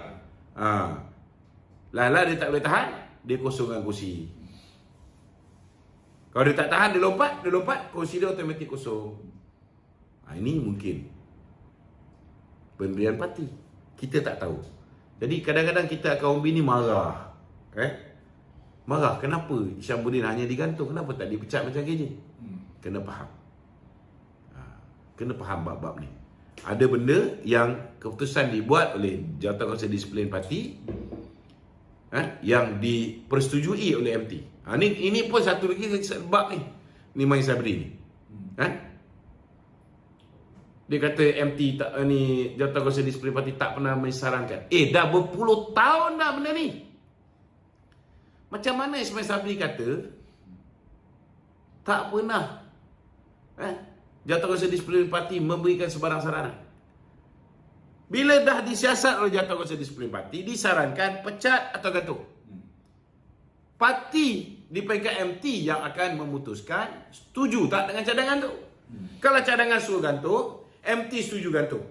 Lah dia tak boleh tahan, dia kosongkan kursi. Kalau dia tak tahan, dia lompat, kursi dia automatik kosong. Ini mungkin pemberian parti. Kita tak tahu. Jadi kadang-kadang kita kaum bini marah. Marah, kenapa Isyamudin hanya digantung? Kenapa tak dipecat macam KJ? Kena faham. Kena faham bab-bab ni. Ada benda yang keputusan dibuat oleh Jawatankuasa Disiplin Parti yang dipersetujui oleh MT. Ini pun satu lagi bab ni. Ni Mai Sabri ni. Dia kata MT tak ni, Jawatankuasa Disiplin Parti tak pernah mensarankan. Dah berpuluh tahun dah benda ni. Macam mana Ismail Sabri kata tak pernah Jawatankuasa Disiplin Parti memberikan sebarang saranan. Bila dah disiasat oleh Jawatankuasa Disiplin Parti, disarankan pecat atau gantung. Parti di peringkat MT yang akan memutuskan setuju tak dengan cadangan tu. Kalau cadangan suruh gantung, MT setuju gantung.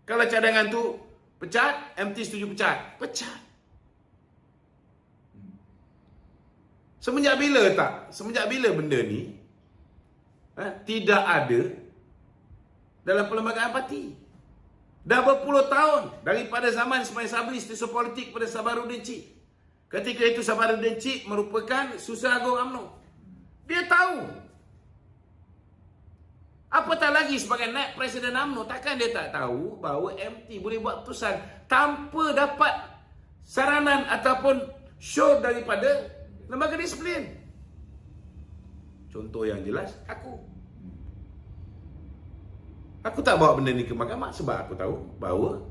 Kalau cadangan tu pecat, MT setuju pecat. Semenjak bila benda ni tidak ada dalam perlembagaan parti? Dah berpuluh tahun daripada zaman Ismail Sabri setiausaha politik pada Sabaruddin Cik. Ketika itu Sabaruddin Cik merupakan Susah Agung UMNO. Dia tahu. Apatah lagi sebagai naib Presiden UMNO, takkan dia tak tahu bahawa MT boleh buat keputusan tanpa dapat saranan ataupun show daripada lembaga disiplin. Contoh yang jelas, aku tak bawa benda ni ke mahkamah sebab aku tahu bahawa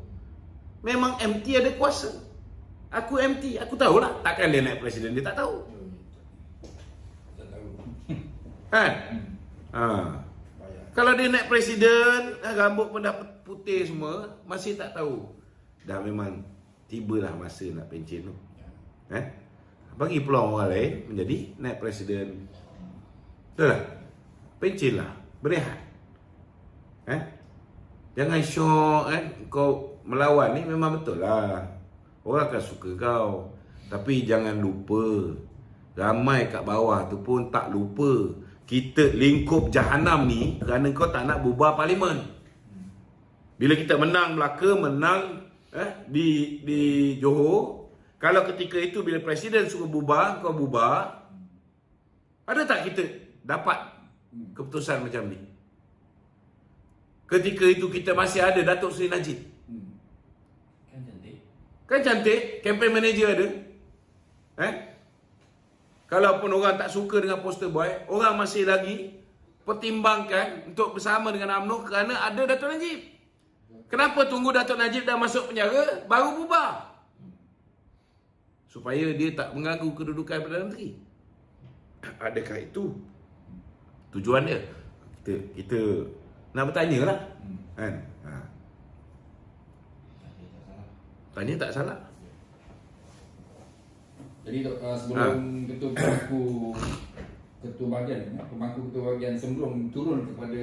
memang MT ada kuasa. Aku MT, aku tahulah. Takkan dia naik presiden, dia tak tahu. Kalau dia naik presiden, rambut pun dah putih semua, masih tak tahu. Dah memang tibalah masa nak pencen tu. Bagi peluang orang lain menjadi naik presiden. Betul tak? Pencen lah, berehat. Jangan syok kau melawan ni, memang betul lah. Orang akan suka kau. Tapi jangan lupa, ramai kat bawah tu pun tak lupa kita lingkup jahanam ni kerana kau tak nak bubar parlimen. Bila kita menang Melaka, menang di Johor, kalau ketika itu bila presiden suruh bubar, kau bubar, ada tak kita dapat keputusan macam ni? Ketika itu kita masih ada Datuk Seri Najib. Kan cantik, campaign manager ada. Kalaupun orang tak suka dengan poster boy, orang masih lagi pertimbangkan untuk bersama dengan UMNO kerana ada Datuk Najib. Kenapa tunggu Datuk Najib dah masuk penjara baru bubar? Supaya dia tak mengganggu kedudukan Perdana Menteri. Adakah itu tujuan dia? Kita nak bertanya lah. Tanya tak salah. Jadi sebelum ketua bahagian, pemangku ketua bahagian sebelum turun kepada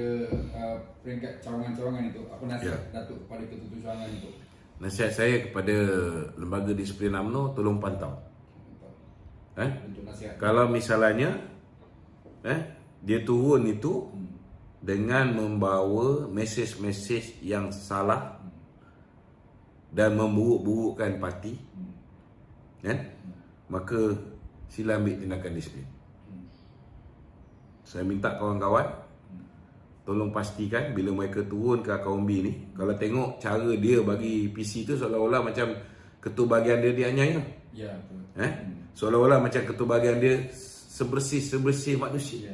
peringkat cawangan-cawangan itu, apa nasihat Datuk kepada ketua cawangan itu? Nasihat saya kepada lembaga disiplin UMNO, tolong pantau. Untuk nasihat. Kalau misalnya dia turun itu dengan membawa mesej-mesej yang salah dan memburuk-burukkan parti, maka sila ambil tindakan disiplin. Saya minta kawan-kawan tolong pastikan bila mereka turun ke akaumbi ni, kalau tengok cara dia bagi PC tu seolah-olah macam ketua bahagian dia dianiaya. Ya, betul. Seolah-olah macam ketua bahagian dia sebersih manusia.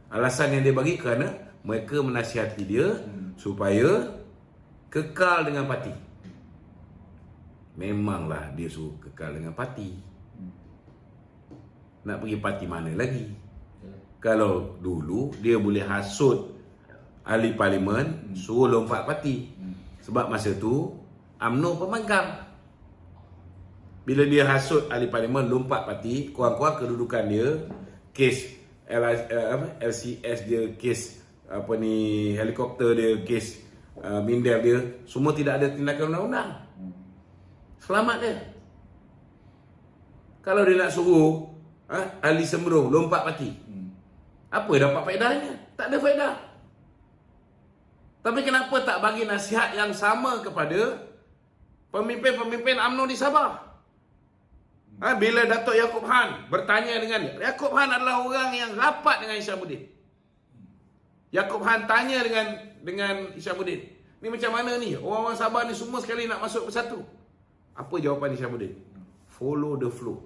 Alasan yang dia bagi kerana mereka menasihati dia supaya kekal dengan parti. Memanglah dia suruh kekal dengan parti. Nak pergi parti mana lagi? Kalau dulu dia boleh hasut ahli parlimen suruh lompat parti. Sebab masa tu UMNO pemanggang. Bila dia hasut ahli parlimen lompat parti, kurang-kurang kedudukan dia, kes LCS dia, kes helikopter dia, kes Mindef dia, semua tidak ada tindakan undang-undang. Selamat dia. Kalau dia nak suruh ahli sembrong lompat parti, apa dapat faedahnya? Tak ada faedah. Tapi kenapa tak bagi nasihat yang sama kepada pemimpin-pemimpin UMNO di Sabah? Bila Datuk Yaakob Han bertanya dengan dia, Yaakob Han adalah orang yang rapat dengan Hishamuddin. Yaakob Han tanya dengan Hishamuddin, ni macam mana ni? Orang-orang Sabah ni semua sekali nak masuk bersatu. Apa jawapan Hishamuddin? Follow the flow.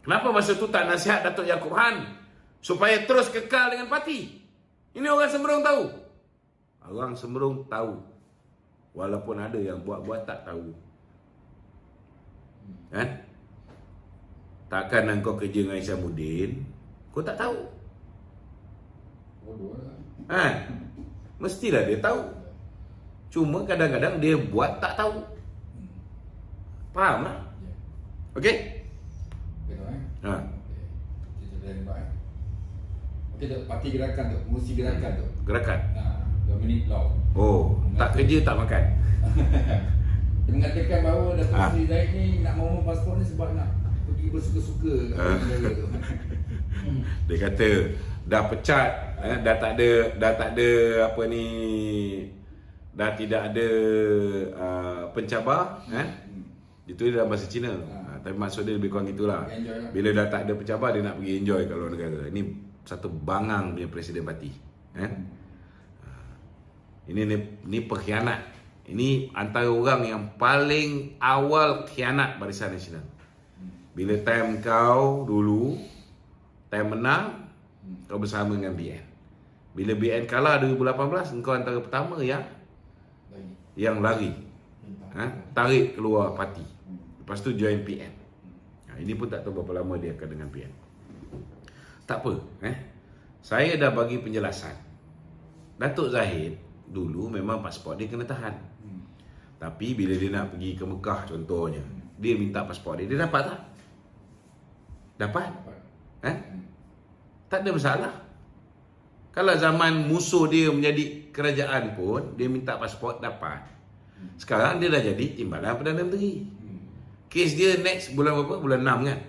Kenapa masa tu tak nasihat Datuk Yaakob Han supaya terus kekal dengan parti? Ini orang Sembrong tahu. Orang Sembrong tahu. Walaupun ada yang buat-buat tak tahu. Kan? Takkan kau kerja dengan Hishamuddin, kau tak tahu. Mestilah dia tahu. Cuma kadang-kadang dia buat tak tahu. Faham lah? Okey? Okey, parti gerakan tu, fungsi gerakan tu. Gerakan? Dominic Law. Oh, tak kerja tak makan. Dia mengatakan bahawa Datuk Seri Zahid ni nak mahu pasport ni sebab nak pergi bersuka-suka kat negara tu. Dia kata dah pecat, dah tak ada apa ni, dah tidak ada pencabar, itu dalam bahasa Cina. Tapi maksud dia lebih kurang gitulah. Bila dah tak ada pencabar, dia nak pergi enjoy kalau negara. Ini satu bangang punya presiden parti. Ini pengkhianat. Ini antara orang yang paling awal khianat Barisan Nasional. Bila time kau dulu, time menang, kau bersama dengan BN. Bila BN kalah 2018, engkau antara pertama yang lari. Tarik keluar parti. Lepas tu join PN. Ini pun tak tahu berapa lama dia akan dengan PN. Tak apa. Saya dah bagi penjelasan. Datuk Zahid dulu memang pasport dia kena tahan. Tapi bila dia nak pergi ke Mekah contohnya, dia minta pasport dia dapat tak? Dapat? Tak ada masalah. Kalau zaman musuh dia menjadi kerajaan pun, dia minta pasport dapat. Sekarang dia dah jadi Timbalan Perdana Menteri. Kes dia next bulan berapa? Bulan 6 kan?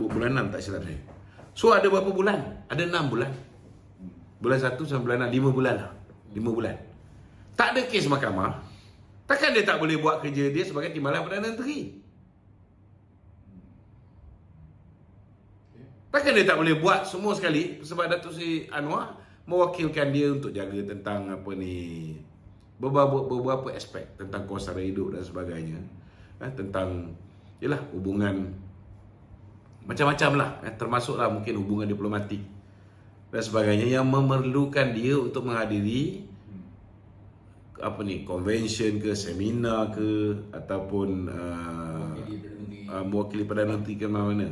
Bulan 6 tak silap saya. So ada berapa bulan? Ada 6 bulan. Bulan 1 sampai bulan 6, 5 bulan lah. 5 bulan. Tak ada kes mahkamah. Takkan dia tak boleh buat kerja dia sebagai Timbalan Perdana Menteri? Takkan dia tak boleh buat semua sekali sebab Datuk Seri Anwar mewakilkan dia untuk jaga tentang apa ni, beberapa aspek tentang kos sara hidup dan sebagainya, tentang yalah hubungan macam-macam lah, termasuklah mungkin hubungan diplomatik dan sebagainya yang memerlukan dia untuk menghadiri apa ni, convention ke, seminar ke, ataupun mewakili Perdana Menteri ke mana-mana.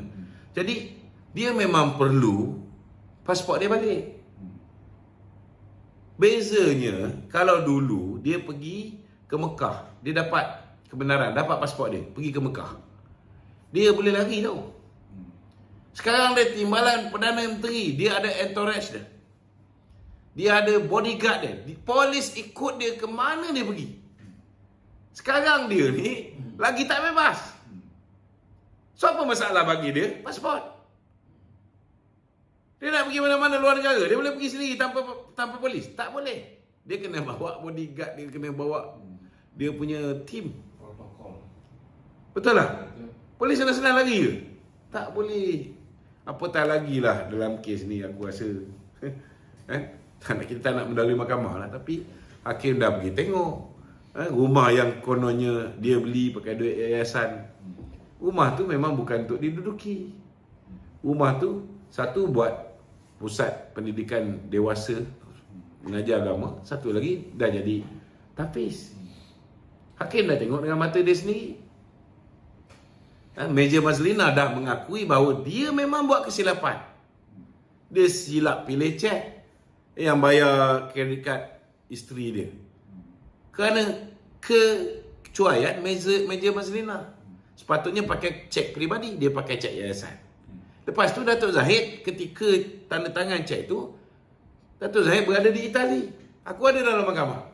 Jadi dia memang perlu pasport dia balik. Bezanya kalau dulu dia pergi ke Mekah, dia dapat kebenaran, dapat pasport dia, pergi ke Mekah, dia boleh lari tau. Sekarang dia Timbalan Perdana Menteri, dia ada entourage dia, dia ada bodyguard dia, polis ikut dia ke mana dia pergi. Sekarang dia ni lagi tak bebas. So apa masalah bagi dia? Pasport. Dia nak pergi mana-mana luar negara, dia boleh pergi sendiri tanpa polis? Tak boleh. Dia kena bawa bodyguard, dia kena bawa dia punya team. Protokol. Betul lah? Polis senang-senang lagi ke? Tak boleh. Apatah lagi lah dalam kes ni aku rasa. Kita tak nak mendalui mahkamah lah, tapi hakim dah pergi tengok rumah yang kononnya dia beli pakai duit yayasan. Rumah tu memang bukan untuk diduduki. Rumah tu satu buat pusat pendidikan dewasa mengajar agama, satu lagi dah jadi tahfiz. Hakim dah tengok dengan mata dia sendiri. Meja Mazlina dah mengakui bahawa dia memang buat kesilapan. Dia silap pilih cek yang bayar kredit kad isteri dia. Kerana kecuaian meja Mazlina. Sepatutnya pakai cek peribadi, dia pakai cek yayasan. Lepas tu Datuk Zahid ketika tanda tangan cek tu, Datuk Zahid berada di Itali. Aku ada dalam mahkamah.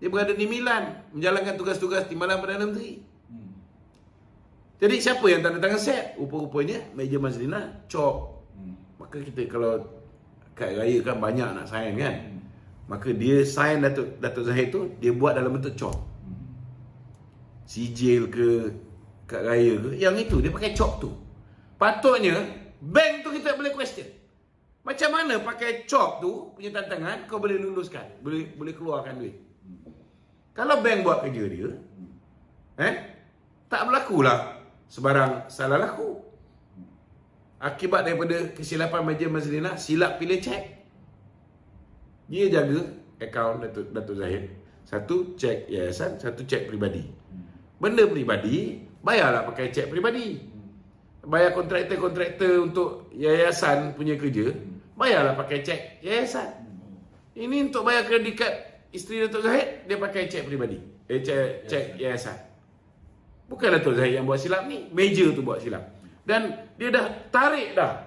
Dia berada di Milan menjalankan tugas-tugas Timbalan Perdana Menteri. Jadi siapa yang tanda tangan set? Rupa-rupanya meja Mazlina cop. Maka kita kalau kad raya kan banyak nak sign kan. Maka dia sign Datuk Zahid tu, dia buat dalam bentuk cop. Sijil ke kad raya ke, yang itu dia pakai cop tu. Patutnya bank tu kita boleh question. Macam mana pakai cop tu punya tanda tangan kau boleh luluskan, boleh keluarkan duit. Kalau bank buat kerja dia, tak berlakulah sebarang salah laku. Akibat daripada kesilapan meja Mazlina, silap pilih cek. Dia jaga akaun Datuk Zahid. Satu cek yayasan, satu cek peribadi. Benda peribadi, bayarlah pakai cek peribadi. Bayar kontraktor-kontraktor untuk yayasan punya kerja, bayarlah pakai cek yayasan. Ini untuk bayar kredit kad isteri Datuk Zahid, dia pakai cek peribadi. Cek yayasan. Bukan Datuk Zahid yang buat silap ni, meja tu buat silap. Dan dia dah tarik dah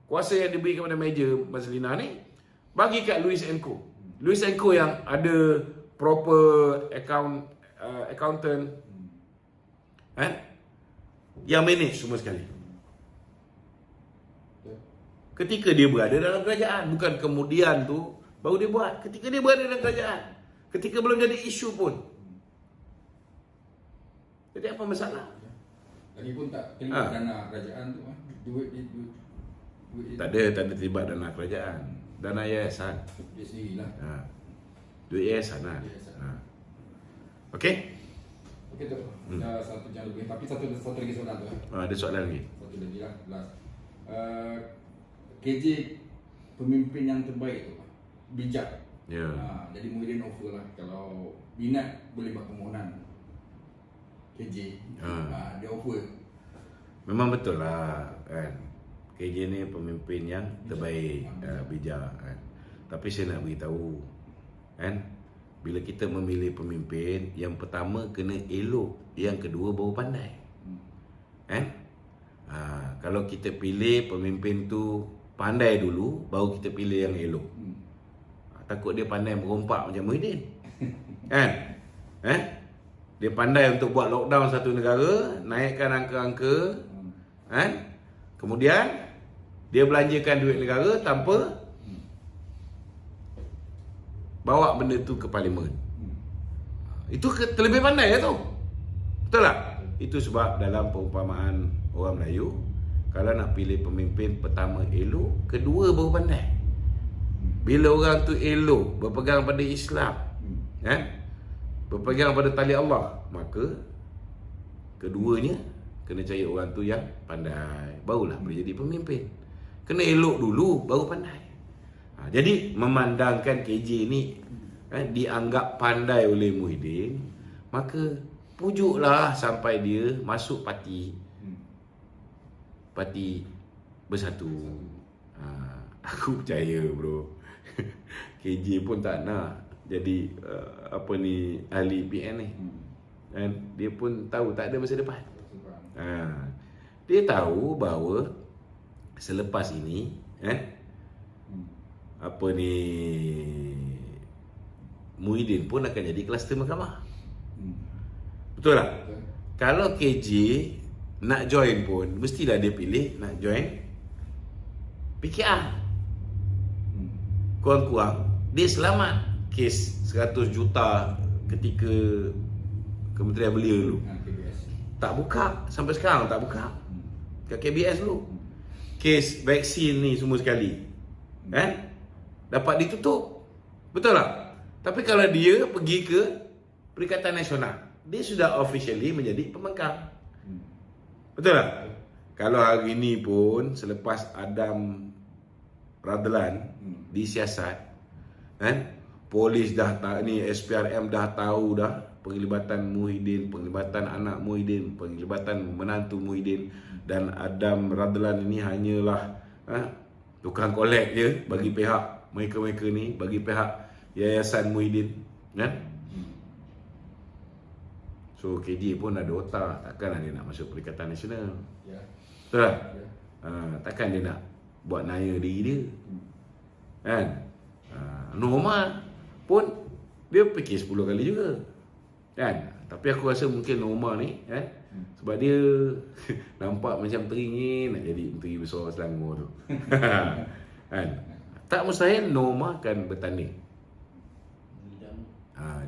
kuasa yang diberi kepada meja Mazlina ni bagi kat Louis & Co. Louis & Co yang ada proper accountant, yang manage semua sekali. Ketika dia berada dalam kerajaan, bukan kemudian tu baru dia buat. Ketika dia berada dalam kerajaan, ketika belum jadi isu pun. Jadi apa masalah? Lagipun tak terlibat dana kerajaan tu, duit tak ada terlibat dana kerajaan, dana yayasan. Dia sendirilah. Duit yayasan lah. Okey? Okey tu. Dah satu jam lebih, tapi satu lagi soalan tu. Ada soalan lagi? Satu lagi lah, last. KJ pemimpin yang terbaik tu, bijak. Ya. Jadi Muhyiddin offer lah, kalau minat boleh buat permohonan KJ. Dia offer. Memang betul lah kan. KJ ni pemimpin yang terbaik, bijak kan. Tapi saya nak beritahu kan, bila kita memilih pemimpin, yang pertama kena elok, yang kedua baru pandai. Kan? Kalau kita pilih pemimpin tu pandai dulu, baru kita pilih yang elok. Takut dia pandai merompak macam Muhyiddin. Kan? Dia pandai untuk buat lockdown satu negara, naikkan angka-angka, kan? Kemudian dia belanjakan duit negara tanpa bawa benda tu ke parlimen. Itu terlebih pandai lah tu. Betul tak? Itu sebab dalam perumpamaan orang Melayu, kalau nak pilih pemimpin, pertama elok, kedua baru pandai. Bila orang tu elok, berpegang pada Islam, berpegang pada tali Allah, maka keduanya kena cari orang tu yang pandai, barulah boleh jadi pemimpin. Kena elok dulu, baru pandai. Jadi memandangkan KJ ni dianggap pandai oleh Muhyiddin, maka pujuklah sampai dia masuk parti Bersatu. Aku percaya bro, KJ pun tak nak jadi ahli PN ni. Dia pun tahu tak ada masa depan. Dia tahu bahawa selepas ini Muhyiddin pun akan jadi kluster mahkamah. Betul tak? Kalau KJ nak join pun, mestilah dia pilih nak join PKR. Kurang-kurang dia selamat kes 100 juta ketika Kementerian Belia dulu. Tak buka, sampai sekarang tak buka. Kat KBS dulu. Kes vaksin ni semua sekali, dapat ditutup. Betul tak? Tapi kalau dia pergi ke Perikatan Nasional, dia sudah officially menjadi pembangkang. Betul tak? Kalau hari ni pun selepas Adam Radlan disiasat, kan? Polis dah tak ni, SPRM dah tahu dah penglibatan Muhyiddin, penglibatan anak Muhyiddin, penglibatan menantu Muhyiddin, dan Adam Radlan ini hanyalah tukang kolek je bagi pihak mereka-mereka ni, bagi pihak Yayasan Muhyiddin, kan? So KJ pun ada otak, takkanlah dia nak masuk Perikatan Nasional. Betul tak? Takkan dia nak buat naya diri dia, kan? Norma pun dia fikir 10 kali juga, kan? Tapi aku rasa mungkin Norma ni, kan, sebab dia nampak macam teringin nak jadi Menteri Besar Selangor tu. Kan? Tak mustahil Norma akan bertanding.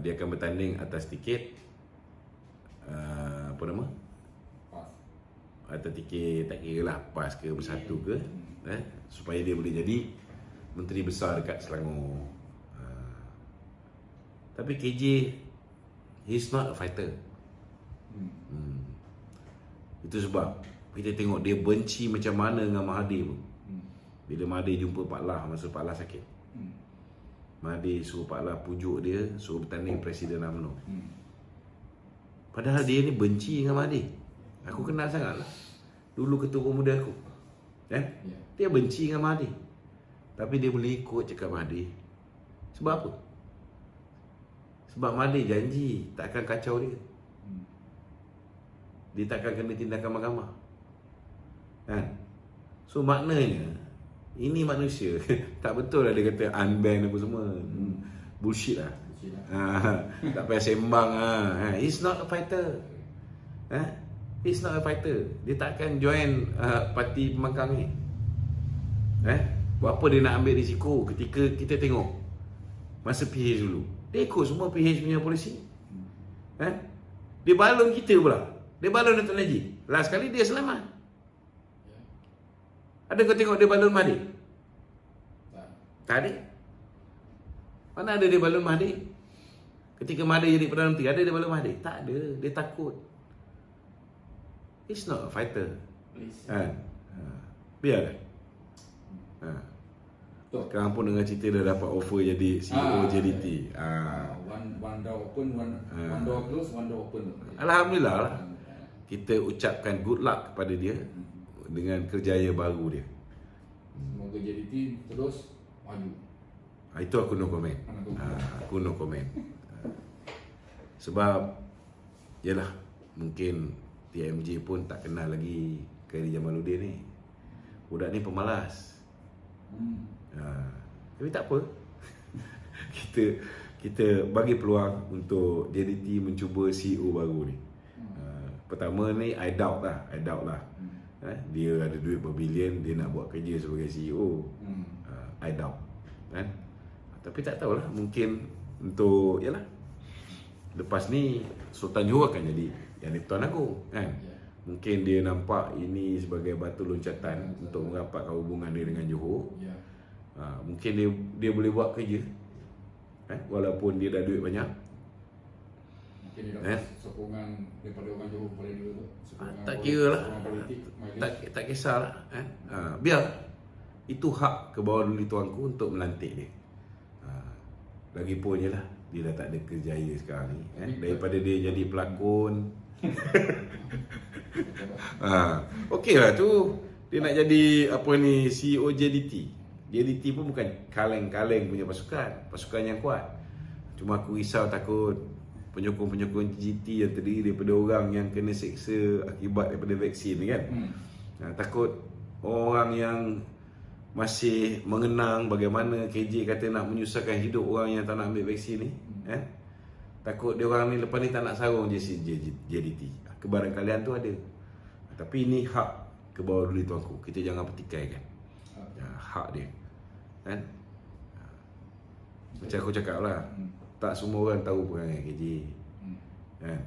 Dia akan bertanding atas tiket apa nama? Atas tiket, tak kira lah PAS ke Bersatu ke, supaya dia boleh jadi Menteri Besar dekat Selangor. Tapi KJ, he's not a fighter. Itu sebab kita tengok dia benci macam mana dengan Mahathir pun. Bila Mahathir jumpa Pak Lah masa Pak Lah sakit, Mahathir suruh Pak Lah pujuk dia, suruh bertanding Presiden UMNO. Padahal dia ni benci dengan Mahathir. Aku kenal sangat lah, dulu ketua pemuda aku, dia benci dengan Mahathir. Tapi dia boleh ikut cakap Mahathir. Sebab apa? Sebab Mahathir janji tak akan kacau dia. Dia tak akan kena tindakan mahkamah, kan? So maknanya ini manusia. Tak betul lah dia kata unban apa semua. Bullshit lah. Tak payah sembang. He's not a fighter. He's not a fighter. Dia tak akan join parti pembangkang ni. Buat apa dia nak ambil risiko ketika kita tengok masa PH dulu, dia ikut semua PH punya polisi. Dia balon kita pula. Dia balon Datuk Najib. Last kali dia selamat. Ada kau tengok dia balon Mahathir? Tak ada. Mana ada dia balon Mahathir? Ketika Mahathir jadi Perdana Menteri, ada dia balon Mahathir? Tak ada. Dia takut. He's not a fighter. Biarlah. Sekarang pun dengan cerita dah dapat offer jadi CEO JDT. One door open, one door close, one door open. Alhamdulillah lah. Kita ucapkan good luck kepada dia dengan kerjaya baru dia. Semoga JDT terus maju. Itu aku no comment. Aku no comment. Sebab yalah, mungkin TMJ pun tak kenal lagi Khairi Jamaluddin ni. Budak ni pemalas. Tapi tak apa. Kita bagi peluang untuk JDT mencuba CEO baru ni. Pertama ni I doubt lah. Dia ada duit berbilion, dia nak buat kerja sebagai CEO. I doubt, kan? Tapi tak tahulah, mungkin untuk yalah, lepas ni Sultan Johor akan jadi Yang di-Pertuan Agong, kan? Mungkin dia nampak ini sebagai batu loncatan untuk merapatkan hubungan dia dengan Johor. Mungkin dia boleh buat kerja, walaupun dia dah duit banyak. Mungkin dia dapat sokongan daripada orang Johor pada dia tu. Tak kira lah, tak kisahlah, biar itu hak ke bawah duli tuanku untuk melantik dia. Lagipun je lah, dia dah tak ada kerjaya sekarang ni, daripada dia jadi pelakon. Okey lah tu, dia nak jadi apa ni, CEO JDT. JDT pun bukan kaleng-kaleng punya pasukan yang kuat. Cuma aku risau takut penyokong-penyokong JDT yang terdiri daripada orang yang kena seksa akibat daripada vaksin ni, kan. Takut orang yang masih mengenang bagaimana KJ kata nak menyusahkan hidup orang yang tak nak ambil vaksin ni, takut dia orang ni lepas ni tak nak sarung JDT. Kebarangkalian tu ada. Tapi ini hak ke bawah duli tuanku. Kita jangan pertikaikan. Hak dia, kan? Macam aku cakap lah, tak semua orang tahu perangai KJ, kan?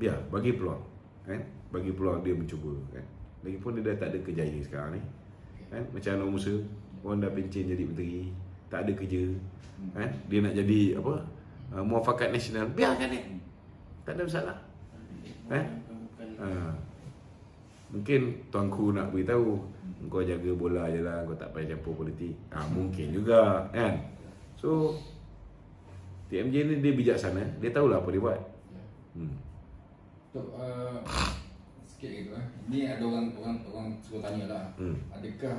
Biar bagi peluang, kan? Bagi peluang dia mencuba, kan? Lagipun dia dah tak ada kerjaya sekarang ni, kan? Macam Anwar Musa, orang dah pencen jadi menteri, tak ada kerja, kan? Dia nak jadi apa, muafakat nasional, biarkan dia, tak ada masalah, kan? Mungkin tuanku nak beritahu kau jaga bola je lah, kau tak payah campur politik. Mungkin juga kan. So TMJ ni dia bijaksana, dia tahulah apa dia buat. Sikit gitu Ni ada orang suruh tanya lah. Adakah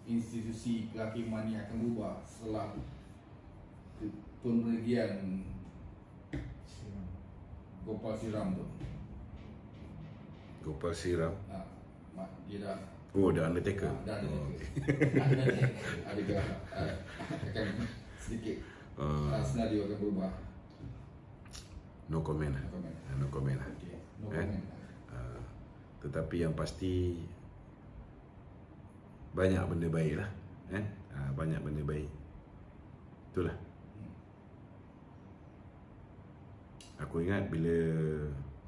institusi kehakiman ni akan berubah setelah pemberhentian Gopal Siram tu? Gopal Siram? Dia dah dah Undertaker? Dah Undertaker. Adakah akan sedikit senario akan berubah? No comment. No comment. Okay. No comment. Tetapi yang pasti banyak benda baik lah. Banyak benda baik. Itulah. Aku ingat bila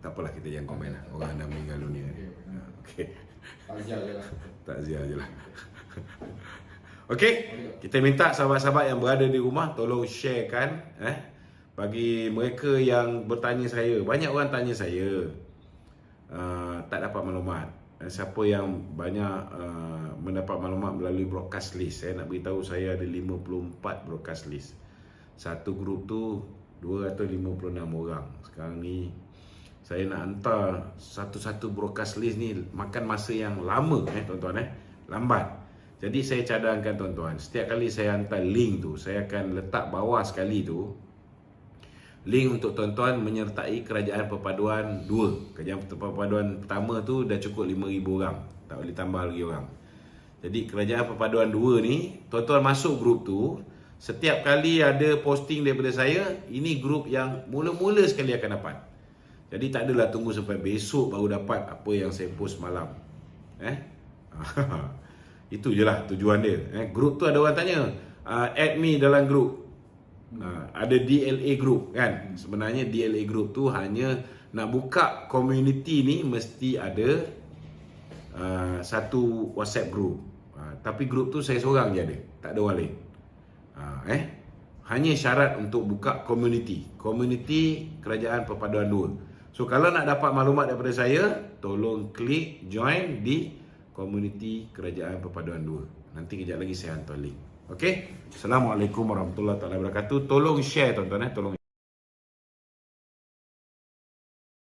tak apalah, kita jangan komen lah. Orang dah meninggal dunia. Okey. Takziah je lah. Okey, kita minta sahabat-sahabat yang berada di rumah tolong sharekan bagi mereka yang bertanya saya. Banyak orang tanya saya tak dapat maklumat. Siapa yang banyak mendapat maklumat melalui broadcast list, saya nak beritahu saya ada 54 broadcast list. Satu grup tu 256 orang. Sekarang ni saya nak hantar satu-satu broadcast list ni makan masa yang lama tuan-tuan lambat. Jadi saya cadangkan tuan-tuan, setiap kali saya hantar link tu, saya akan letak bawah sekali tu link untuk tuan-tuan menyertai Kerajaan Perpaduan 2. Kerajaan Perpaduan pertama tu dah cukup 5,000 orang, tak boleh tambah lagi orang. Jadi Kerajaan Perpaduan 2 ni, tuan-tuan masuk grup tu, setiap kali ada posting daripada saya, ini grup yang mula-mula sekali akan dapat. Jadi tak adalah tunggu sampai besok baru dapat apa yang saya post malam. Itu je lah tujuan dia. Grup tu ada orang tanya, add me dalam grup. Ada DLA group kan. Sebenarnya DLA group tu hanya nak buka community ni mesti ada satu WhatsApp group. Tapi grup tu saya seorang je ada, tak ada orang lain. Hanya syarat untuk buka community Kerajaan Perpaduan 2. So kalau nak dapat maklumat daripada saya, tolong klik join di community Kerajaan Perpaduan 2. Nanti kejap lagi saya hantar link. Okey. Assalamualaikum warahmatullahi wabarakatuh. Tolong share tuan-tuan tolong